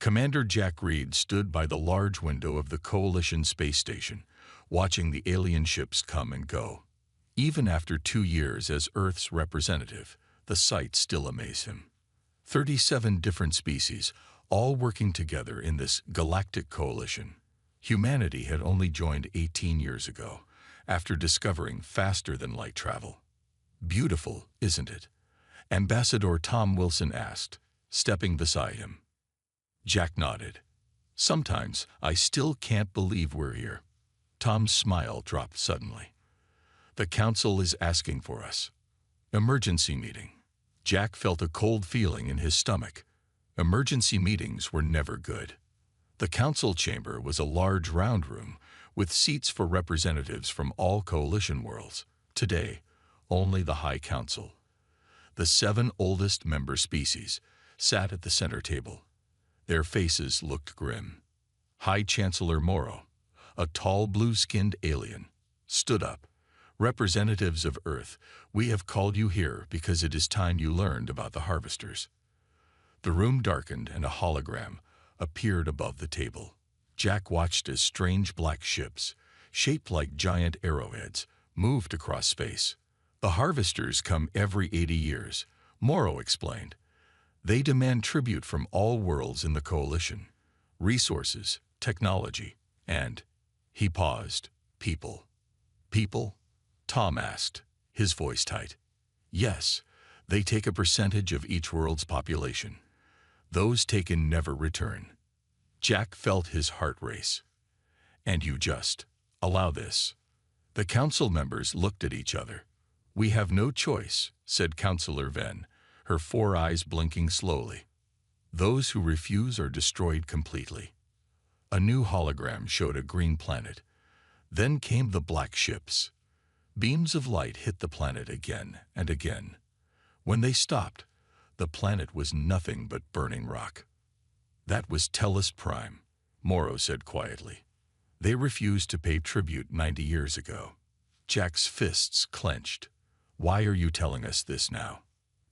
Commander Jack Reed stood by the large window of the Coalition space station, watching the alien ships come and go. Even after 2 years as Earth's representative, the sight still amazed him. 37 different species, all working together in this galactic coalition. Humanity had only joined 18 years ago, after discovering faster-than-light travel. Beautiful, isn't it? Ambassador Tom Wilson asked, stepping beside him. Jack nodded. Sometimes I still can't believe we're here. Tom's smile dropped suddenly. The council is asking for us. Emergency meeting. Jack felt a cold feeling in his stomach. Emergency meetings were never good. The council chamber was a large round room with seats for representatives from all coalition worlds. Today, only the High Council. The 7 oldest member species sat at the center table. Their faces looked grim. High Chancellor Morrow, a tall blue-skinned alien, stood up. Representatives of Earth, we have called you here because it is time you learned about the harvesters. The room darkened and a hologram appeared above the table. Jack watched as strange black ships, shaped like giant arrowheads, moved across space. The harvesters come every 80 years, Morrow explained. They demand tribute from all worlds in the coalition. Resources, technology, and, he paused, people. People? Tom asked, his voice tight. Yes, they take a percentage of each world's population. Those taken never return. Jack felt his heart race. And you just allow this. The council members looked at each other. We have no choice, said Councillor Venn, her 4 eyes blinking slowly. Those who refuse are destroyed completely. A new hologram showed a green planet. Then came the black ships. Beams of light hit the planet again and again. When they stopped, the planet was nothing but burning rock. That was Tellus Prime, Morrow said quietly. They refused to pay tribute 90 years ago. Jack's fists clenched. Why are you telling us this now?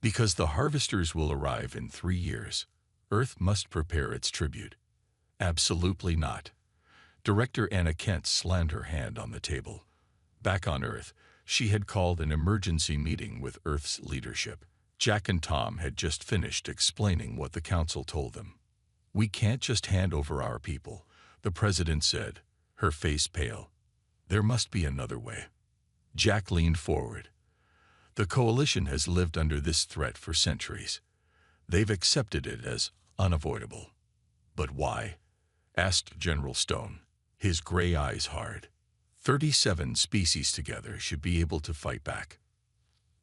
Because the harvesters will arrive in 3 years. Earth must prepare its tribute. Absolutely not. Director Anna Kent slammed her hand on the table. Back on Earth, she had called an emergency meeting with Earth's leadership. Jack and Tom had just finished explaining what the council told them. We can't just hand over our people, the president said, her face pale. There must be another way. Jack leaned forward. The coalition has lived under this threat for centuries. They've accepted it as unavoidable. But why? Asked General Stone, his gray eyes hard. 37 species together should be able to fight back.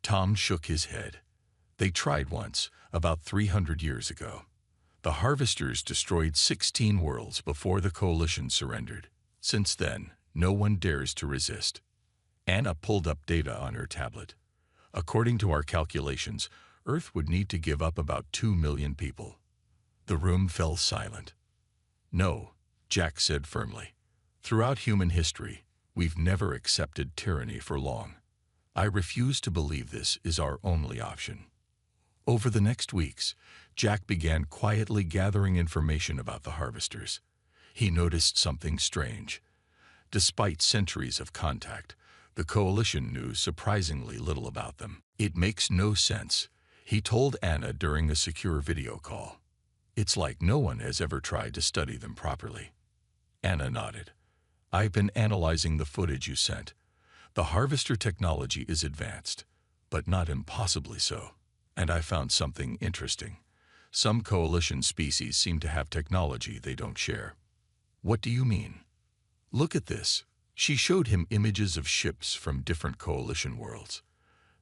Tom shook his head. They tried once, about 300 years ago. The harvesters destroyed 16 worlds before the coalition surrendered. Since then, no one dares to resist. Anna pulled up data on her tablet. According to our calculations, Earth would need to give up about 2 million people. The room fell silent. No, Jack said firmly. Throughout human history, we've never accepted tyranny for long. I refuse to believe this is our only option. Over the next weeks, Jack began quietly gathering information about the harvesters. He noticed something strange. Despite centuries of contact, the coalition knew surprisingly little about them. It makes no sense, he told Anna during a secure video call. It's like no one has ever tried to study them properly. Anna nodded. I've been analyzing the footage you sent. The harvester technology is advanced, but not impossibly so. And I found something interesting. Some coalition species seem to have technology they don't share. What do you mean? Look at this. She showed him images of ships from different coalition worlds.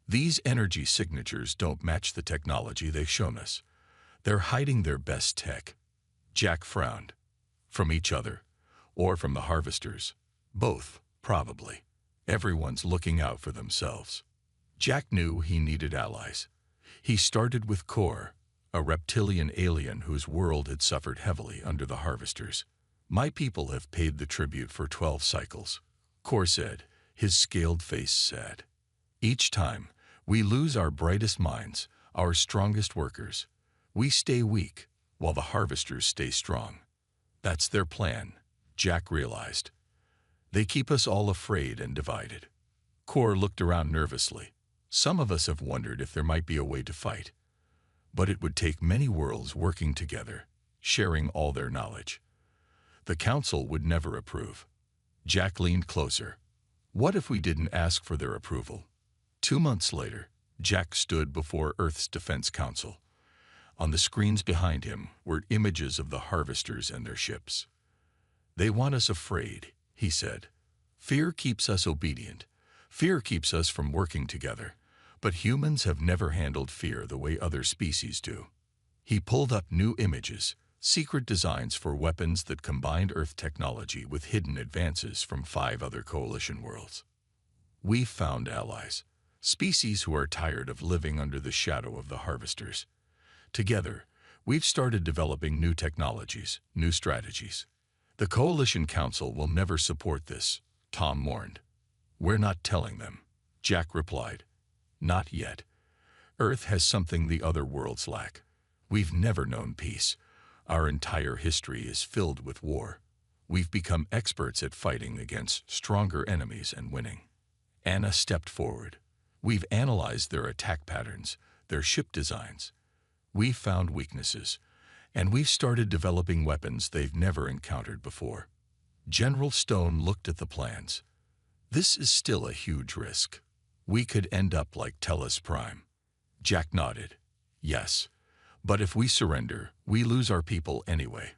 These energy signatures don't match the technology they've shown us. They're hiding their best tech. Jack frowned. From each other, or from the harvesters. Both, probably. Everyone's looking out for themselves. Jack knew he needed allies. He started with Kor, a reptilian alien whose world had suffered heavily under the harvesters. My people have paid the tribute for 12 cycles, Kor said, his scaled face sad. Each time, we lose our brightest minds, our strongest workers. We stay weak, while the harvesters stay strong. That's their plan, Jack realized. They keep us all afraid and divided. Cor looked around nervously. Some of us have wondered if there might be a way to fight. But it would take many worlds working together, sharing all their knowledge. The council would never approve. Jack leaned closer. What if we didn't ask for their approval? 2 months later, Jack stood before Earth's Defense Council. On the screens behind him were images of the harvesters and their ships. They want us afraid, he said. Fear keeps us obedient. Fear keeps us from working together. But humans have never handled fear the way other species do. He pulled up new images, secret designs for weapons that combined Earth technology with hidden advances from 5 other coalition worlds. We've found allies, species who are tired of living under the shadow of the harvesters. Together, we've started developing new technologies, new strategies. The Coalition Council will never support this, Tom warned. We're not telling them, Jack replied. Not yet. Earth has something the other worlds lack. We've never known peace. Our entire history is filled with war. We've become experts at fighting against stronger enemies and winning. Anna stepped forward. We've analyzed their attack patterns, their ship designs. We've found weaknesses, and we've started developing weapons they've never encountered before. General Stone looked at the plans. This is still a huge risk. We could end up like Tellus Prime. Jack nodded. Yes, but if we surrender, we lose our people anyway.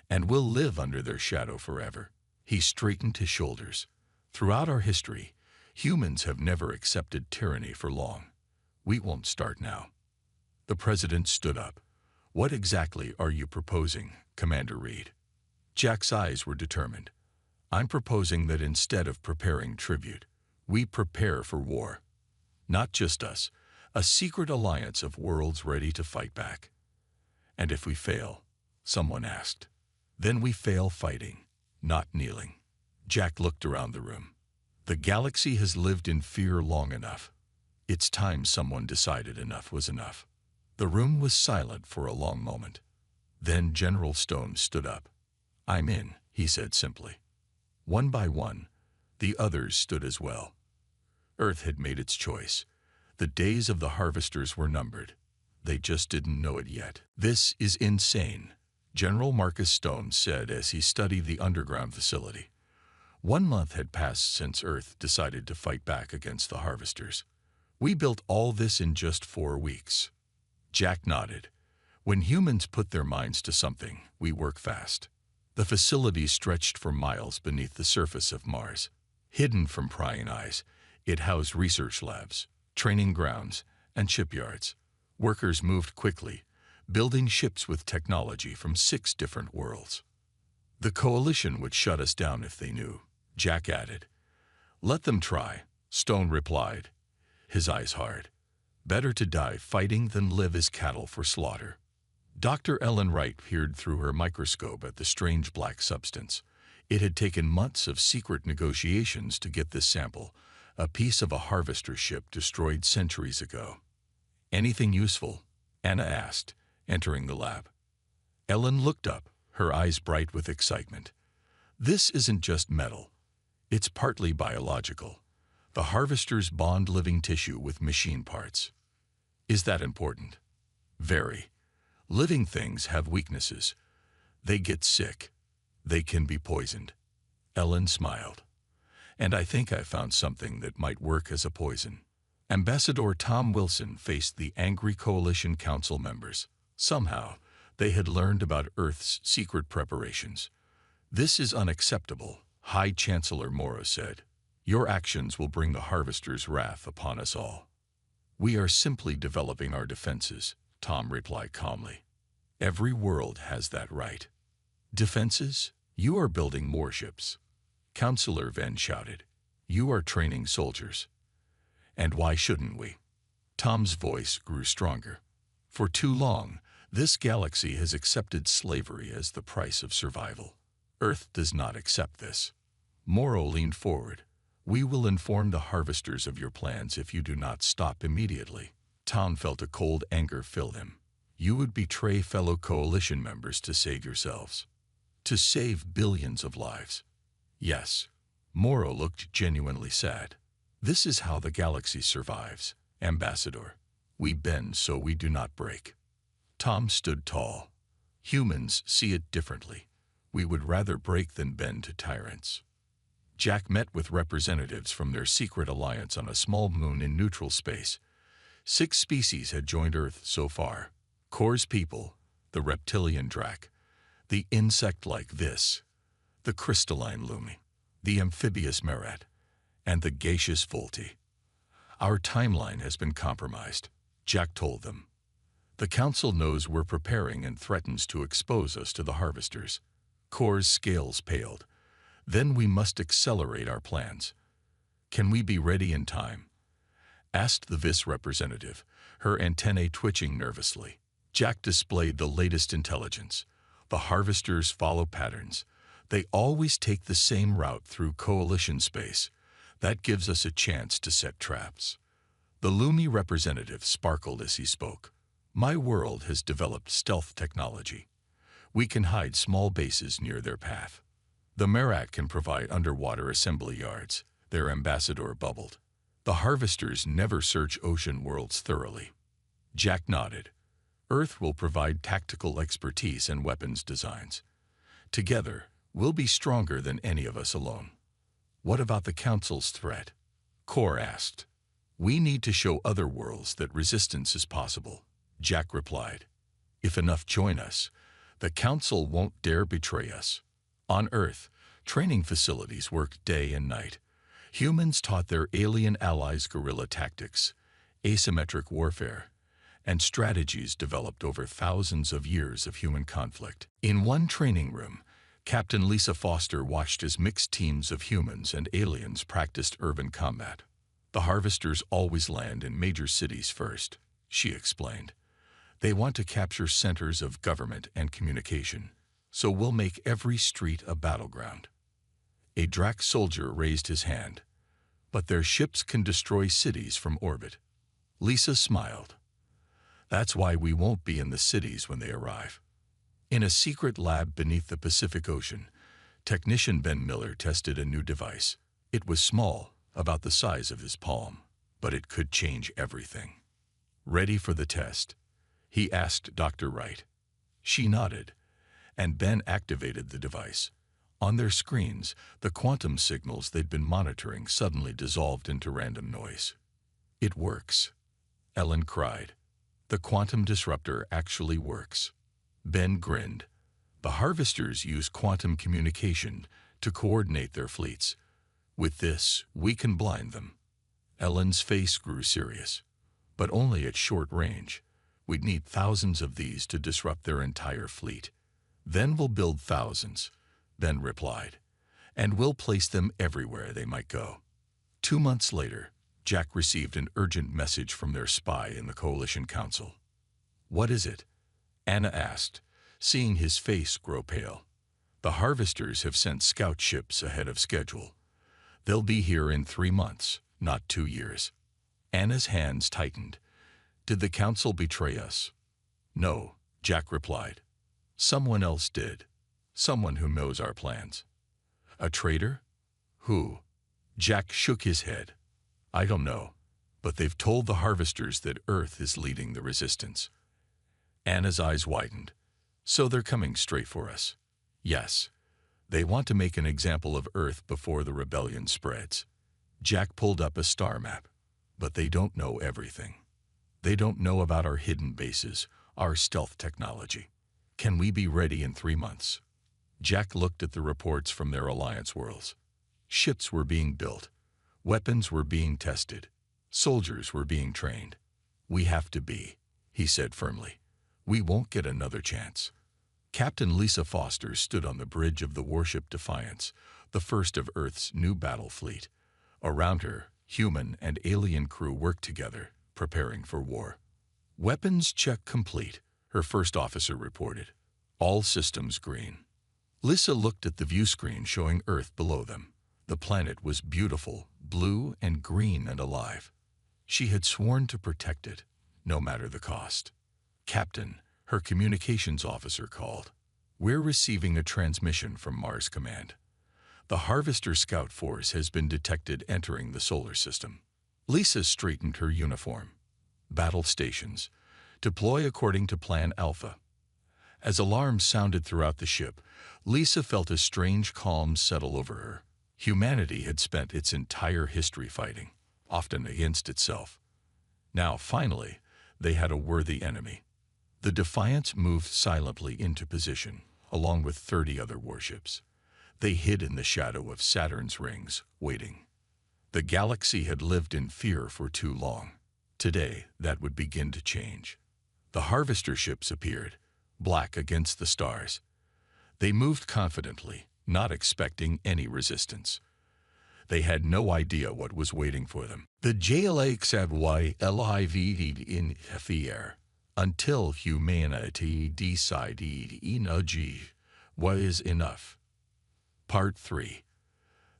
And we'll live under their shadow forever. He straightened his shoulders. Throughout our history, humans have never accepted tyranny for long. We won't start now. The president stood up. What exactly are you proposing, Commander Reed? Jack's eyes were determined. I'm proposing that instead of preparing tribute, we prepare for war. Not just us, a secret alliance of worlds ready to fight back. And if we fail, someone asked, then we fail fighting, not kneeling. Jack looked around the room. The galaxy has lived in fear long enough. It's time someone decided enough was enough. The room was silent for a long moment. Then General Stone stood up. I'm in, he said simply. One by one, the others stood as well. Earth had made its choice. The days of the harvesters were numbered. They just didn't know it yet. This is insane, General Marcus Stone said as he studied the underground facility. 1 month had passed since Earth decided to fight back against the harvesters. We built all this in just 4 weeks. Jack nodded. When humans put their minds to something, we work fast. The facility stretched for miles beneath the surface of Mars. Hidden from prying eyes, it housed research labs, training grounds, and shipyards. Workers moved quickly, building ships with technology from 6 different worlds. The Coalition would shut us down if they knew, Jack added. Let them try, Stone replied, his eyes hard. Better to die fighting than live as cattle for slaughter. Dr. Ellen Wright peered through her microscope at the strange black substance. It had taken months of secret negotiations to get this sample, a piece of a harvester ship destroyed centuries ago. Anything useful? Anna asked, entering the lab. Ellen looked up, her eyes bright with excitement. This isn't just metal. It's partly biological. The harvesters bond living tissue with machine parts. Is that important? Very. Living things have weaknesses. They get sick. They can be poisoned. Ellen smiled. And I think I found something that might work as a poison. Ambassador Tom Wilson faced the angry Coalition Council members. Somehow, they had learned about Earth's secret preparations. This is unacceptable, High Chancellor Morrow said. Your actions will bring the harvester's wrath upon us all. We are simply developing our defenses, Tom replied calmly. Every world has that right. Defenses? You are building more ships. Councillor Venn shouted. You are training soldiers. And why shouldn't we? Tom's voice grew stronger. For too long, this galaxy has accepted slavery as the price of survival. Earth does not accept this. Morrow leaned forward. We will inform the harvesters of your plans if you do not stop immediately. Tom felt a cold anger fill him. You would betray fellow coalition members to save yourselves. To save billions of lives. Yes. Morrow looked genuinely sad. This is how the galaxy survives, Ambassador. We bend so we do not break. Tom stood tall. Humans see it differently. We would rather break than bend to tyrants. Jack met with representatives from their secret alliance on a small moon in neutral space. 6 species had joined Earth so far. Kor's people, the reptilian Drac, the insect-like Vis, the crystalline Lumi, the amphibious Merat, and the gaseous Volti. Our timeline has been compromised, Jack told them. The Council knows we're preparing and threatens to expose us to the Harvesters. Kor's scales paled. Then we must accelerate our plans. Can we be ready in time? Asked the Vis representative, her antennae twitching nervously. Jack displayed the latest intelligence. The Harvesters follow patterns. They always take the same route through coalition space. That gives us a chance to set traps. The Lumi representative sparkled as he spoke. My world has developed stealth technology. We can hide small bases near their path. The Merat can provide underwater assembly yards, their ambassador bubbled. The Harvesters never search ocean worlds thoroughly. Jack nodded. Earth will provide tactical expertise and weapons designs. Together, we'll be stronger than any of us alone. What about the Council's threat? Kor asked. We need to show other worlds that resistance is possible, Jack replied. If enough join us, the Council won't dare betray us. On Earth, training facilities worked day and night. Humans taught their alien allies guerrilla tactics, asymmetric warfare, and strategies developed over thousands of years of human conflict. In one training room, Captain Lisa Foster watched as mixed teams of humans and aliens practiced urban combat. The Harvesters always land in major cities first, she explained. They want to capture centers of government and communication, so we'll make every street a battleground. A Drac soldier raised his hand. But their ships can destroy cities from orbit. Lisa smiled. That's why we won't be in the cities when they arrive. In a secret lab beneath the Pacific Ocean, technician Ben Miller tested a new device. It was small, about the size of his palm, but it could change everything. Ready for the test? He asked Dr. Wright. She nodded, and Ben activated the device. On their screens, the quantum signals they'd been monitoring suddenly dissolved into random noise. It works, Ellen cried. The quantum disruptor actually works. Ben grinned. The Harvesters use quantum communication to coordinate their fleets. With this, we can blind them. Ellen's face grew serious, but only at short range. We'd need thousands of these to disrupt their entire fleet. Then we'll build thousands, Ben replied, and we'll place them everywhere they might go. 2 months later, Jack received an urgent message from their spy in the Coalition Council. What is it? Anna asked, seeing his face grow pale. The Harvesters have sent scout ships ahead of schedule. They'll be here in 3 months, not 2 years. Anna's hands tightened. Did the Council betray us? No, Jack replied. Someone else did. Someone who knows our plans. A traitor? Who? Jack shook his head. I don't know, but they've told the Harvesters that Earth is leading the resistance. Anna's eyes widened. So they're coming straight for us. Yes. They want to make an example of Earth before the rebellion spreads. Jack pulled up a star map. But they don't know everything. They don't know about our hidden bases, our stealth technology. Can we be ready in 3 months? Jack looked at the reports from their alliance worlds. Ships were being built. Weapons were being tested. Soldiers were being trained. We have to be, he said firmly. We won't get another chance. Captain Lisa Foster stood on the bridge of the warship Defiance, the first of Earth's new battle fleet. Around her, human and alien crew worked together, preparing for war. Weapons check complete, her first officer reported. All systems green. Lisa looked at the view screen showing Earth below them. The planet was beautiful, blue and green and alive. She had sworn to protect it, no matter the cost. Captain, Her communications officer called. "We're receiving a transmission from Mars Command. The Harvester Scout Force has been detected entering the solar system." Lisa straightened her uniform. "Battle stations. Deploy according to Plan Alpha." As alarms sounded throughout the ship, Lisa felt a strange calm settle over her. Humanity had spent its entire history fighting, often against itself. Now, finally, they had a worthy enemy. The Defiance moved silently into position, along with 30 other warships. They hid in the shadow of Saturn's rings, waiting. The galaxy had lived in fear for too long. Today, that would begin to change. The Harvester ships appeared, black against the stars. They moved confidently, not expecting any resistance. They had no idea what was waiting for them. The HFY in fear until humanity decided energy was enough. Part 3.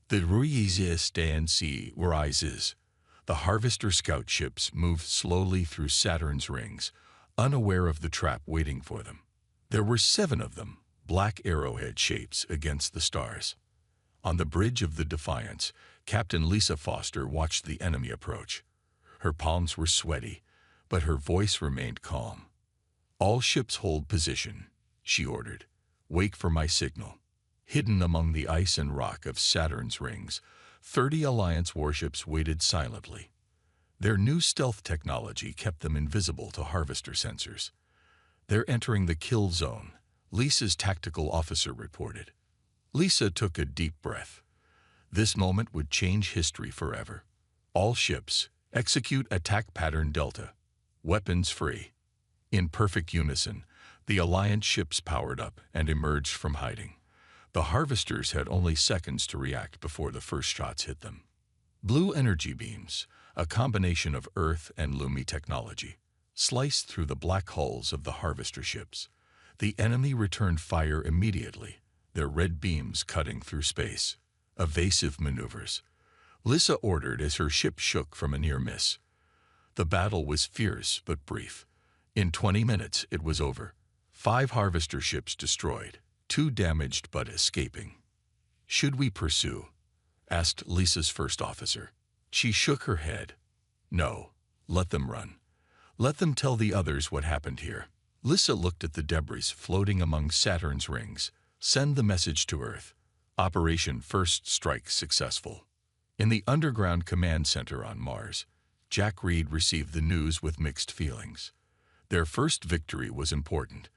The resistance rises. The Harvester scout ships moved slowly through Saturn's rings, unaware of the trap waiting for them. There were 7 of them, black arrowhead shapes against the stars. On the bridge of the Defiance, Captain Lisa Foster watched the enemy approach. Her palms were sweaty, but her voice remained calm. "All ships hold position," she ordered. "Wait for my signal." Hidden among the ice and rock of Saturn's rings, 30 Alliance warships waited silently. Their new stealth technology kept them invisible to Harvester sensors. "They're entering the kill zone," Lisa's tactical officer reported. Lisa took a deep breath. This moment would change history forever. "All ships, execute attack pattern Delta. Weapons free." In perfect unison, the Alliance ships powered up and emerged from hiding. The Harvesters had only seconds to react before the first shots hit them. Blue energy beams, a combination of Earth and Lumi technology, sliced through the black hulls of the Harvester ships. The enemy returned fire immediately, their red beams cutting through space. Evasive maneuvers. Lisa ordered as her ship shook from a near miss. The battle was fierce but brief. In 20 minutes, it was over. 5 Harvester ships destroyed, 2 damaged but escaping. "Should we pursue?" asked Lisa's first officer. She shook her head. "No, let them run. Let them tell the others what happened here." Lisa looked at the debris floating among Saturn's rings. "Send the message to Earth. Operation First Strike successful." In the underground command center on Mars, Jack Reed received the news with mixed feelings. Their first victory was important,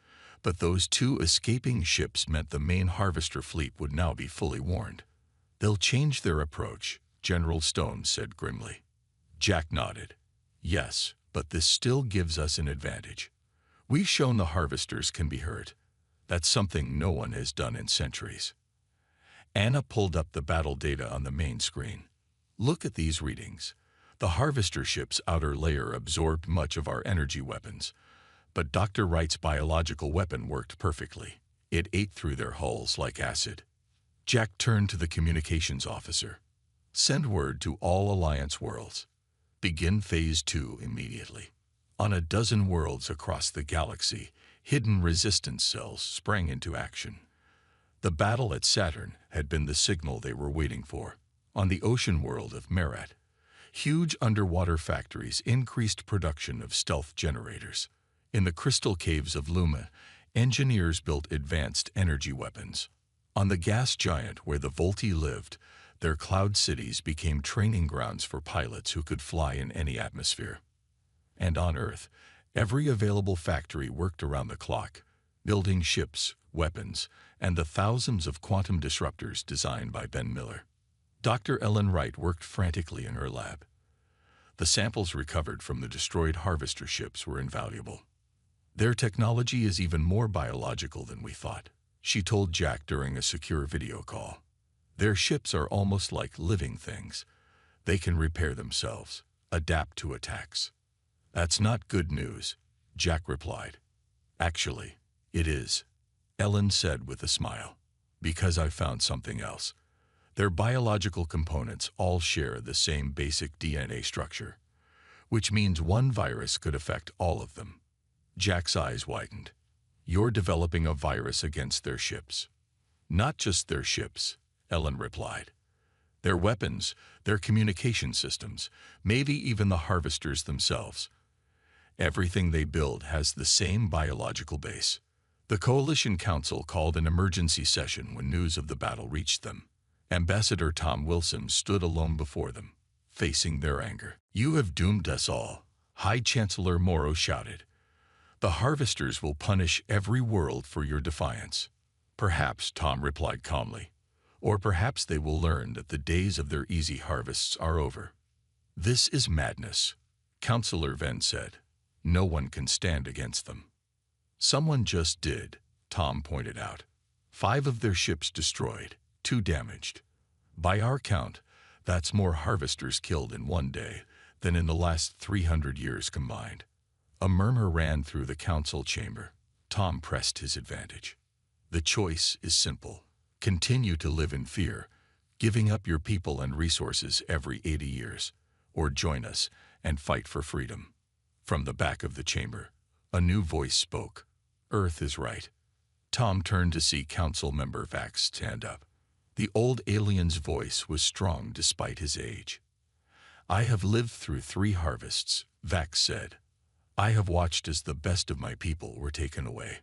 but those 2 escaping ships meant the main Harvester fleet would now be fully warned. "They'll change their approach," General Stone said grimly. Jack nodded. "Yes, but this still gives us an advantage. We've shown the Harvesters can be hurt. That's something no one has done in centuries." Anna pulled up the battle data on the main screen. "Look at these readings. The Harvester ship's outer layer absorbed much of our energy weapons, but Dr. Wright's biological weapon worked perfectly. It ate through their hulls like acid." Jack turned to the communications officer. "Send word to all Alliance worlds. Begin Phase 2 immediately." On a dozen worlds across the galaxy, hidden resistance cells sprang into action. The battle at Saturn had been the signal they were waiting for. On the ocean world of Merat, huge underwater factories increased production of stealth generators. In the crystal caves of Luma, engineers built advanced energy weapons. On the gas giant where the Volti lived, their cloud cities became training grounds for pilots who could fly in any atmosphere. And on Earth, every available factory worked around the clock, building ships, weapons, and the thousands of quantum disruptors designed by Ben Miller. Dr. Ellen Wright worked frantically in her lab. The samples recovered from the destroyed Harvester ships were invaluable. "Their technology is even more biological than we thought," she told Jack during a secure video call. "Their ships are almost like living things. They can repair themselves, adapt to attacks." "That's not good news," Jack replied. "Actually, it is," Ellen said with a smile, "because I found something else. Their biological components all share the same basic DNA structure, which means one virus could affect all of them." Jack's eyes widened. You're developing a virus against their ships. Not just their ships, Ellen replied. Their weapons, their communication systems, maybe even the harvesters themselves. Everything they build has the same biological base. The Coalition Council called an emergency session when news of the battle reached them. Ambassador Tom Wilson stood alone before them, facing their anger. "You have doomed us all," High Chancellor Morrow shouted. "The harvesters will punish every world for your defiance." "Perhaps," Tom replied calmly. "Or perhaps they will learn that the days of their easy harvests are over." "This is madness," Councillor Venn said. "No one can stand against them." "Someone just did," Tom pointed out. 5 of their ships destroyed, 2 damaged. By our count, that's more harvesters killed in one day than in the last 300 years combined. A murmur ran through the council chamber. Tom pressed his advantage. "The choice is simple. Continue to live in fear, giving up your people and resources every 80 years, or join us and fight for freedom." From the back of the chamber, a new voice spoke. "Earth is right." Tom turned to see Council Member Vax stand up. The old alien's voice was strong despite his age. "I have lived through 3 harvests," Vax said. "I have watched as the best of my people were taken away.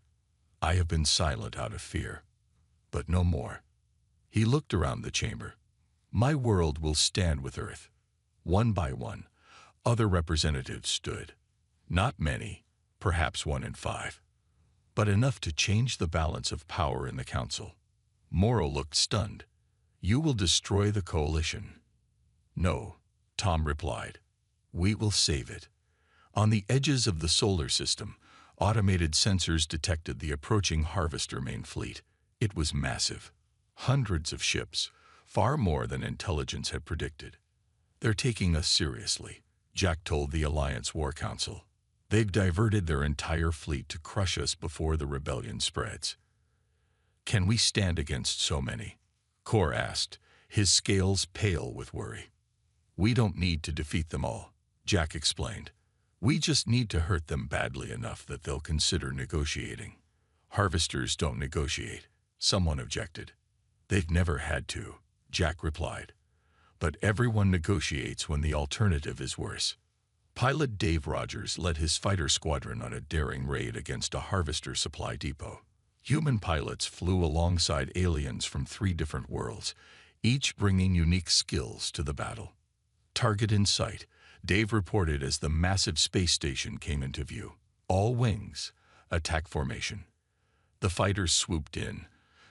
I have been silent out of fear, but no more." He looked around the chamber. "My world will stand with Earth." One by one, other representatives stood. Not many, perhaps 1 in 5, but enough to change the balance of power in the council. Morrow looked stunned. "You will destroy the coalition." "No," Tom replied. "We will save it." On the edges of the solar system, automated sensors detected the approaching harvester main fleet. It was massive. Hundreds of ships, far more than intelligence had predicted. "They're taking us seriously," Jack told the Alliance War Council. "They've diverted their entire fleet to crush us before the rebellion spreads." "Can we stand against so many?" Kor asked, his scales pale with worry. "We don't need to defeat them all," Jack explained. "We just need to hurt them badly enough that they'll consider negotiating." "Harvesters don't negotiate," someone objected. "They've never had to," Jack replied. "But everyone negotiates when the alternative is worse." Pilot Dave Rogers led his fighter squadron on a daring raid against a harvester supply depot. Human pilots flew alongside aliens from 3 different worlds, each bringing unique skills to the battle. "Target in sight," Dave reported as the massive space station came into view. "All wings, attack formation." The fighters swooped in,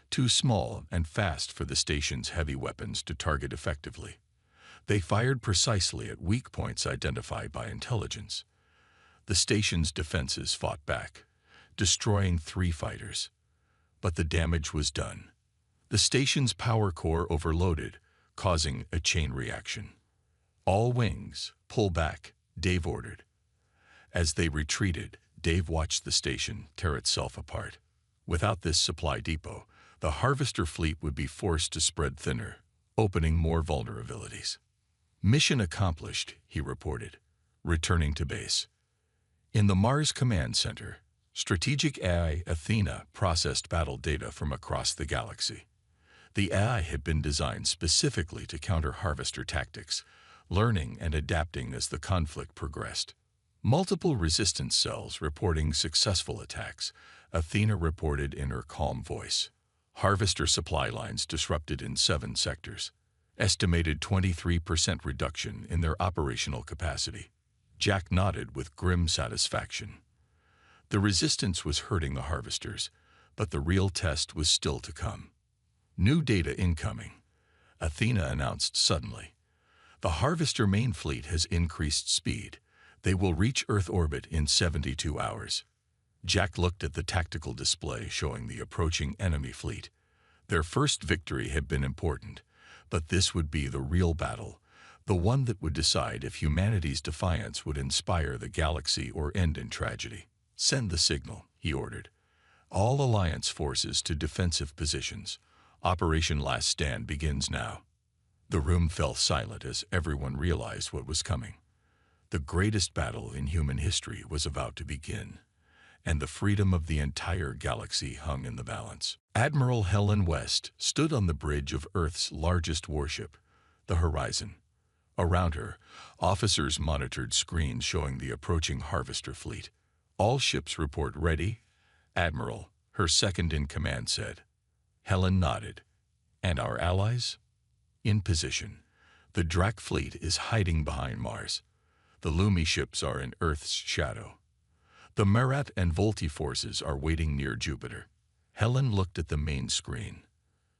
too small and fast for the station's heavy weapons to target effectively. They fired precisely at weak points identified by intelligence. The station's defenses fought back, destroying 3 fighters. But the damage was done. The station's power core overloaded, causing a chain reaction. "All wings, pull back," Dave ordered. As they retreated, Dave watched the station tear itself apart. Without this supply depot, the harvester fleet would be forced to spread thinner, opening more vulnerabilities. "Mission accomplished," he reported, returning to base. In the Mars Command Center, strategic AI Athena processed battle data from across the galaxy. The AI had been designed specifically to counter harvester tactics, learning and adapting as the conflict progressed. Multiple resistance cells reporting successful attacks, Athena reported in her calm voice. Harvester supply lines disrupted in 7 sectors. Estimated 23% reduction in their operational capacity. Jack nodded with grim satisfaction. The resistance was hurting the harvesters, but the real test was still to come. "New data incoming," Athena announced suddenly. "The harvester main fleet has increased speed. They will reach Earth orbit in 72 hours. Jack looked at the tactical display showing the approaching enemy fleet. Their first victory had been important, but this would be the real battle, the one that would decide if humanity's defiance would inspire the galaxy or end in tragedy. "Send the signal," he ordered. "All Alliance forces to defensive positions. Operation Last Stand begins now." The room fell silent as everyone realized what was coming. The greatest battle in human history was about to begin, and the freedom of the entire galaxy hung in the balance. Admiral Helen West stood on the bridge of Earth's largest warship, the Horizon. Around her, officers monitored screens showing the approaching Harvester fleet. "All ships report ready, Admiral," her second-in-command said. Helen nodded. "And our allies?" "In position. The Drac fleet is hiding behind Mars. The Lumi ships are in Earth's shadow. The Marat and Volti forces are waiting near Jupiter." Helen looked at the main screen.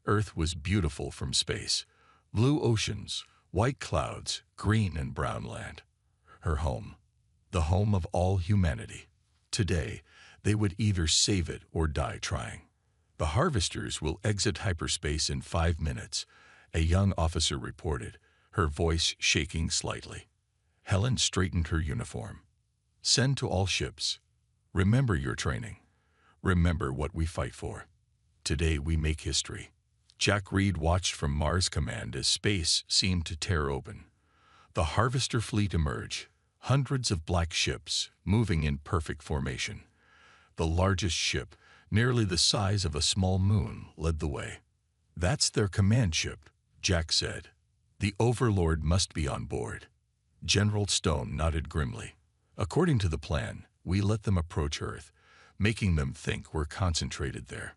Earth was beautiful from space. Blue oceans, white clouds, green and brown land. Her home. The home of all humanity. Today, they would either save it or die trying. "The Harvesters will exit hyperspace in 5 minutes," a young officer reported, her voice shaking slightly. Helen straightened her uniform. "Send to all ships. Remember your training. Remember what we fight for. Today we make history." Jack Reed watched from Mars Command as space seemed to tear open. The Harvester fleet emerged, hundreds of black ships moving in perfect formation. The largest ship, nearly the size of a small moon, led the way. "That's their command ship," Jack said. "The Overlord must be on board." General Stone nodded grimly. "According to the plan, we let them approach Earth, making them think we're concentrated there.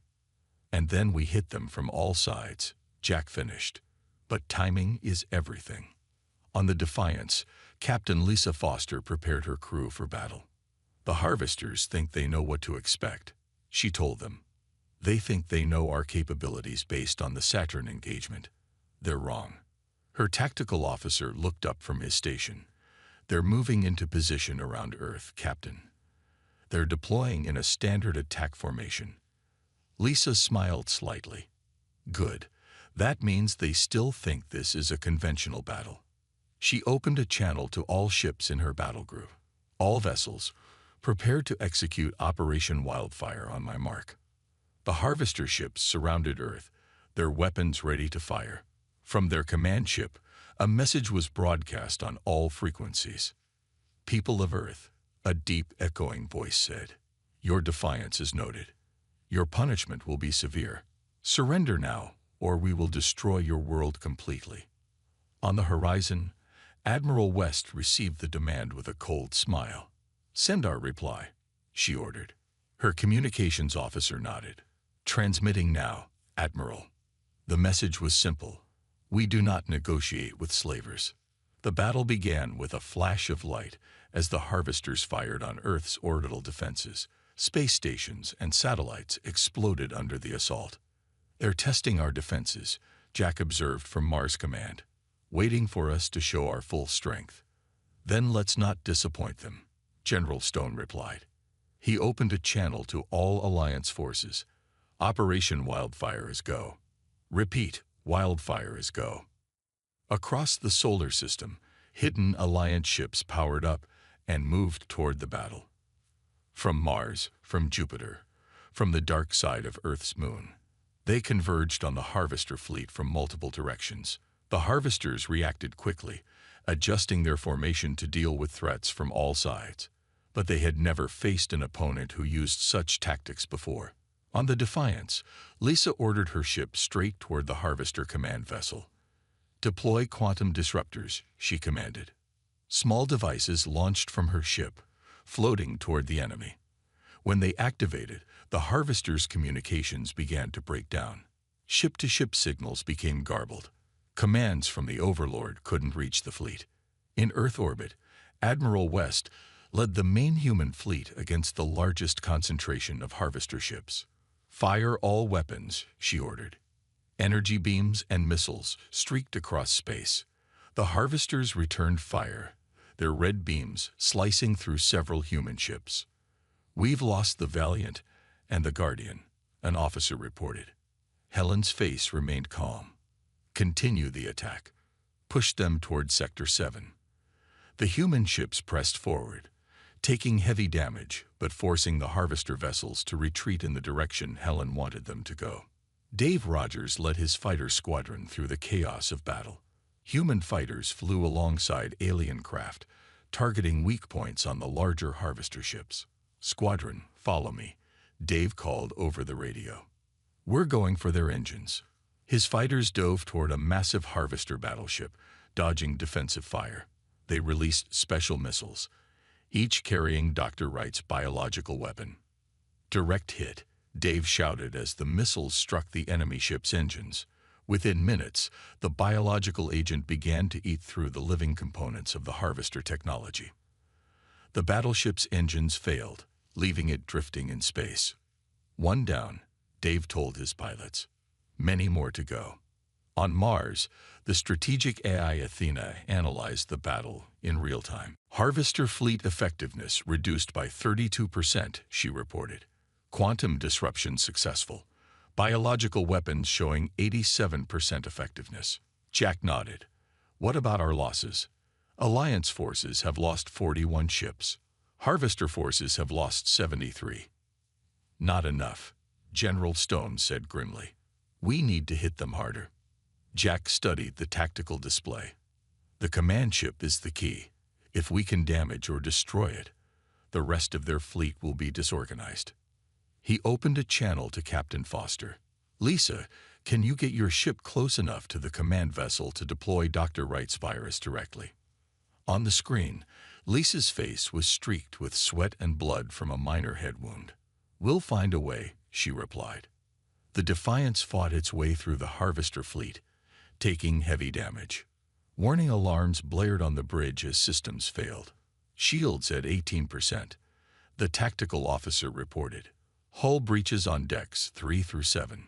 And then we hit them from all sides," Jack finished. "But timing is everything." On the Defiance, Captain Lisa Foster prepared her crew for battle. "The Harvesters think they know what to expect," she told them. "They think they know our capabilities based on the Saturn engagement. They're wrong." Her tactical officer looked up from his station. "They're moving into position around Earth, Captain. They're deploying in a standard attack formation." Lisa smiled slightly. "Good. That means they still think this is a conventional battle." She opened a channel to all ships in her battle group. "All vessels, prepare to execute Operation Wildfire on my mark." The Harvester ships surrounded Earth, their weapons ready to fire. From their command ship, a message was broadcast on all frequencies. "People of Earth," a deep echoing voice said, "your defiance is noted. Your punishment will be severe. Surrender now, or we will destroy your world completely." On the Horizon, Admiral West received the demand with a cold smile. "Send our reply," she ordered. Her communications officer nodded. "Transmitting now, Admiral." The message was simple. "We do not negotiate with slavers." The battle began with a flash of light as the Harvesters fired on Earth's orbital defenses. Space stations and satellites exploded under the assault. "They're testing our defenses," Jack observed from Mars Command, "waiting for us to show our full strength." "Then let's not disappoint them," General Stone replied. He opened a channel to all Alliance forces. "Operation Wildfire is go." "Repeat, Wildfire is go." Across the solar system, hidden Alliance ships powered up and moved toward the battle. From Mars, from Jupiter, from the dark side of Earth's moon. They converged on the Harvester fleet from multiple directions. The Harvesters reacted quickly, adjusting their formation to deal with threats from all sides. But they had never faced an opponent who used such tactics before. On the Defiance, Lisa ordered her ship straight toward the Harvester command vessel. "Deploy quantum disruptors," she commanded. Small devices launched from her ship, floating toward the enemy. When they activated, the Harvesters' communications began to break down. Ship-to-ship signals became garbled. Commands from the Overlord couldn't reach the fleet. In Earth orbit, Admiral West led the main human fleet against the largest concentration of Harvester ships. "Fire all weapons," she ordered. Energy beams and missiles streaked across space. The Harvesters returned fire, their red beams slicing through several human ships. "We've lost the Valiant and the Guardian," an officer reported. Helen's face remained calm. "Continue the attack. Push them toward Sector 7. The human ships pressed forward, taking heavy damage but forcing the Harvester vessels to retreat in the direction Helen wanted them to go. Dave Rogers led his fighter squadron through the chaos of battle. Human fighters flew alongside alien craft, targeting weak points on the larger Harvester ships. "Squadron, follow me," Dave called over the radio. "We're going for their engines." His fighters dove toward a massive harvester battleship, dodging defensive fire. They released special missiles, each carrying Dr. Wright's biological weapon. "Direct hit," Dave shouted as the missiles struck the enemy ship's engines. Within minutes, the biological agent began to eat through the living components of the harvester technology. The battleship's engines failed, leaving it drifting in space. "One down," Dave told his pilots. Many more to go. On Mars, the strategic AI Athena analyzed the battle in real time. "Harvester fleet effectiveness reduced by 32%, she reported. "Quantum disruption successful. Biological weapons showing 87% effectiveness." Jack nodded. "What about our losses?" "Alliance forces have lost 41 ships. Harvester forces have lost 73. "Not enough," General Stone said grimly. "We need to hit them harder." Jack studied the tactical display. "The command ship is the key. If we can damage or destroy it, the rest of their fleet will be disorganized." He opened a channel to Captain Foster. "Lisa, can you get your ship close enough to the command vessel to deploy Dr. Wright's virus directly?" On the screen, Lisa's face was streaked with sweat and blood from a minor head wound. "We'll find a way," she replied. The Defiance fought its way through the harvester fleet, taking heavy damage. Warning alarms blared on the bridge as systems failed. "Shields at 18%, the tactical officer reported. "Hull breaches on decks 3 through 7.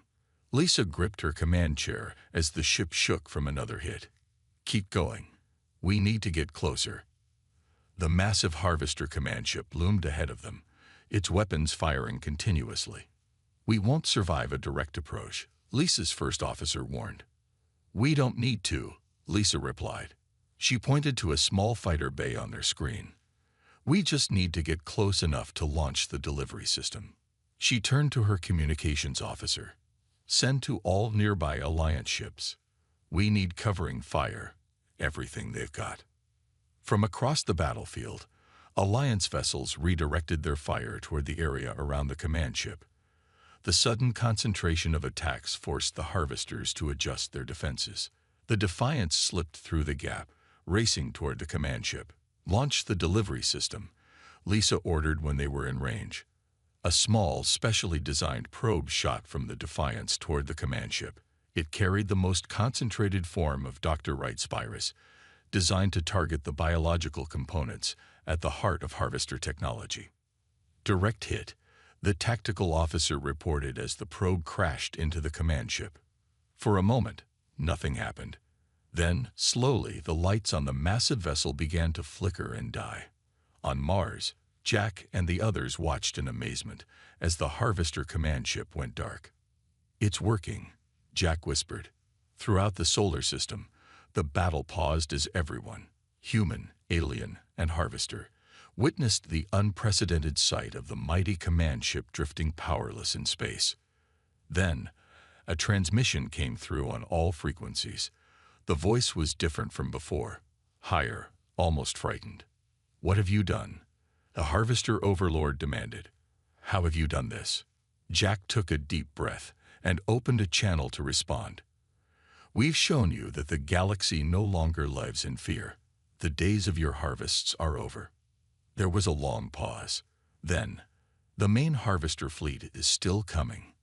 Lisa gripped her command chair as the ship shook from another hit. "Keep going. We need to get closer." The massive harvester command ship loomed ahead of them, its weapons firing continuously. "We won't survive a direct approach," Lisa's first officer warned. "We don't need to," Lisa replied. She pointed to a small fighter bay on their screen. "We just need to get close enough to launch the delivery system." She turned to her communications officer. "Send to all nearby Alliance ships. We need covering fire, everything they've got." From across the battlefield, Alliance vessels redirected their fire toward the area around the command ship. The sudden concentration of attacks forced the harvesters to adjust their defenses. The Defiance slipped through the gap, racing toward the command ship. "Launch the delivery system," Lisa ordered when they were in range. A small, specially designed probe shot from the Defiance toward the command ship. It carried the most concentrated form of Dr. Wright's virus, designed to target the biological components at the heart of harvester technology. "Direct hit," the tactical officer reported as the probe crashed into the command ship. For a moment, nothing happened. Then, slowly, the lights on the massive vessel began to flicker and die. On Mars, Jack and the others watched in amazement as the harvester command ship went dark. "It's working," Jack whispered. Throughout the solar system, the battle paused as everyone, human, alien, and harvester, witnessed the unprecedented sight of the mighty command ship drifting powerless in space. Then, a transmission came through on all frequencies. The voice was different from before, higher, almost frightened. "What have you done?" the harvester overlord demanded. "How have you done this?" Jack took a deep breath and opened a channel to respond. "We've shown you that the galaxy no longer lives in fear. The days of your harvests are over." There was a long pause. Then, "The main harvester fleet is still coming.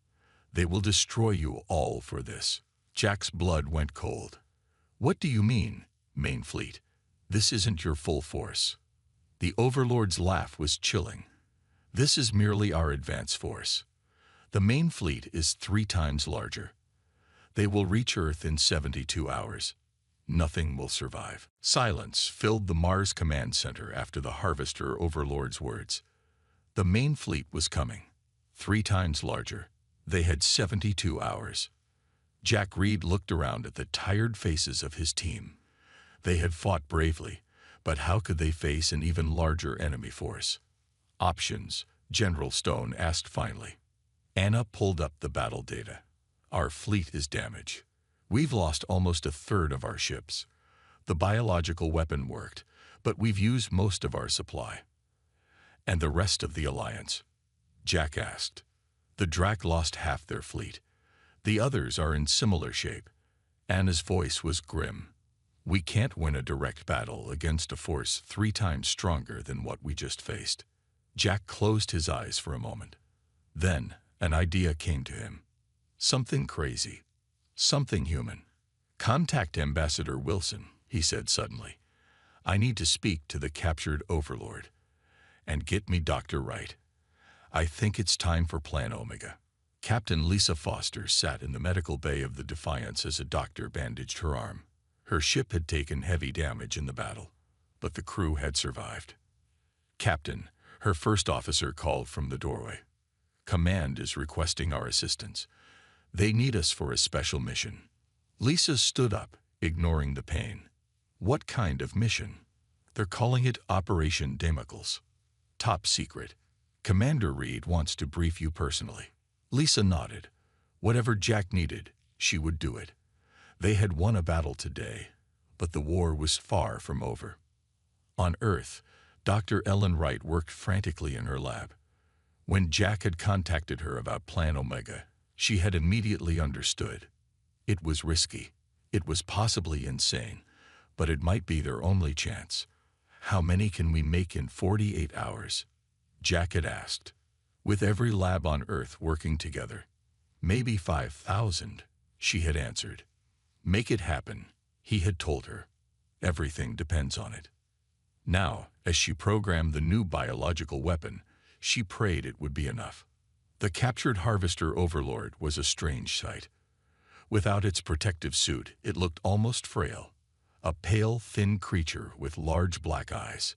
They will destroy you all for this." Jack's blood went cold. "What do you mean, main fleet? This isn't your full force." The Overlord's laugh was chilling. "This is merely our advance force. The main fleet is 3 times larger. They will reach Earth in 72 hours. Nothing will survive." Silence filled the Mars Command Center after the Harvester Overlord's words. The main fleet was coming. 3 times larger. They had 72 hours. Jack Reed looked around at the tired faces of his team. They had fought bravely, but how could they face an even larger enemy force? "Options," General Stone asked finally. Anna pulled up the battle data. "Our fleet is damaged. We've lost almost a third of our ships. The biological weapon worked, but we've used most of our supply." "And the rest of the Alliance?" Jack asked. "The Drac lost half their fleet. The others are in similar shape." Anna's voice was grim. "We can't win a direct battle against a force 3 times stronger than what we just faced." Jack closed his eyes for a moment. Then an idea came to him. Something crazy. Something human. "Contact Ambassador Wilson," he said suddenly. "I need to speak to the captured Overlord. And get me Dr. Wright. I think it's time for Plan Omega." Captain Lisa Foster sat in the medical bay of the Defiance as a doctor bandaged her arm. Her ship had taken heavy damage in the battle, but the crew had survived. "Captain," her first officer called from the doorway. "Command is requesting our assistance. They need us for a special mission." Lisa stood up, ignoring the pain. "What kind of mission?" "They're calling it Operation Damocles. Top secret. Commander Reed wants to brief you personally." Lisa nodded. Whatever Jack needed, she would do it. They had won a battle today, but the war was far from over. On Earth, Dr. Ellen Wright worked frantically in her lab. When Jack had contacted her about Plan Omega, she had immediately understood. It was risky. It was possibly insane, but it might be their only chance. "How many can we make in 48 hours?" Jack had asked. "With every lab on Earth working together." "Maybe 5,000, she had answered. "Make it happen," he had told her. "Everything depends on it." Now, as she programmed the new biological weapon, she prayed it would be enough. The captured Harvester Overlord was a strange sight. Without its protective suit, it looked almost frail. A pale, thin creature with large black eyes.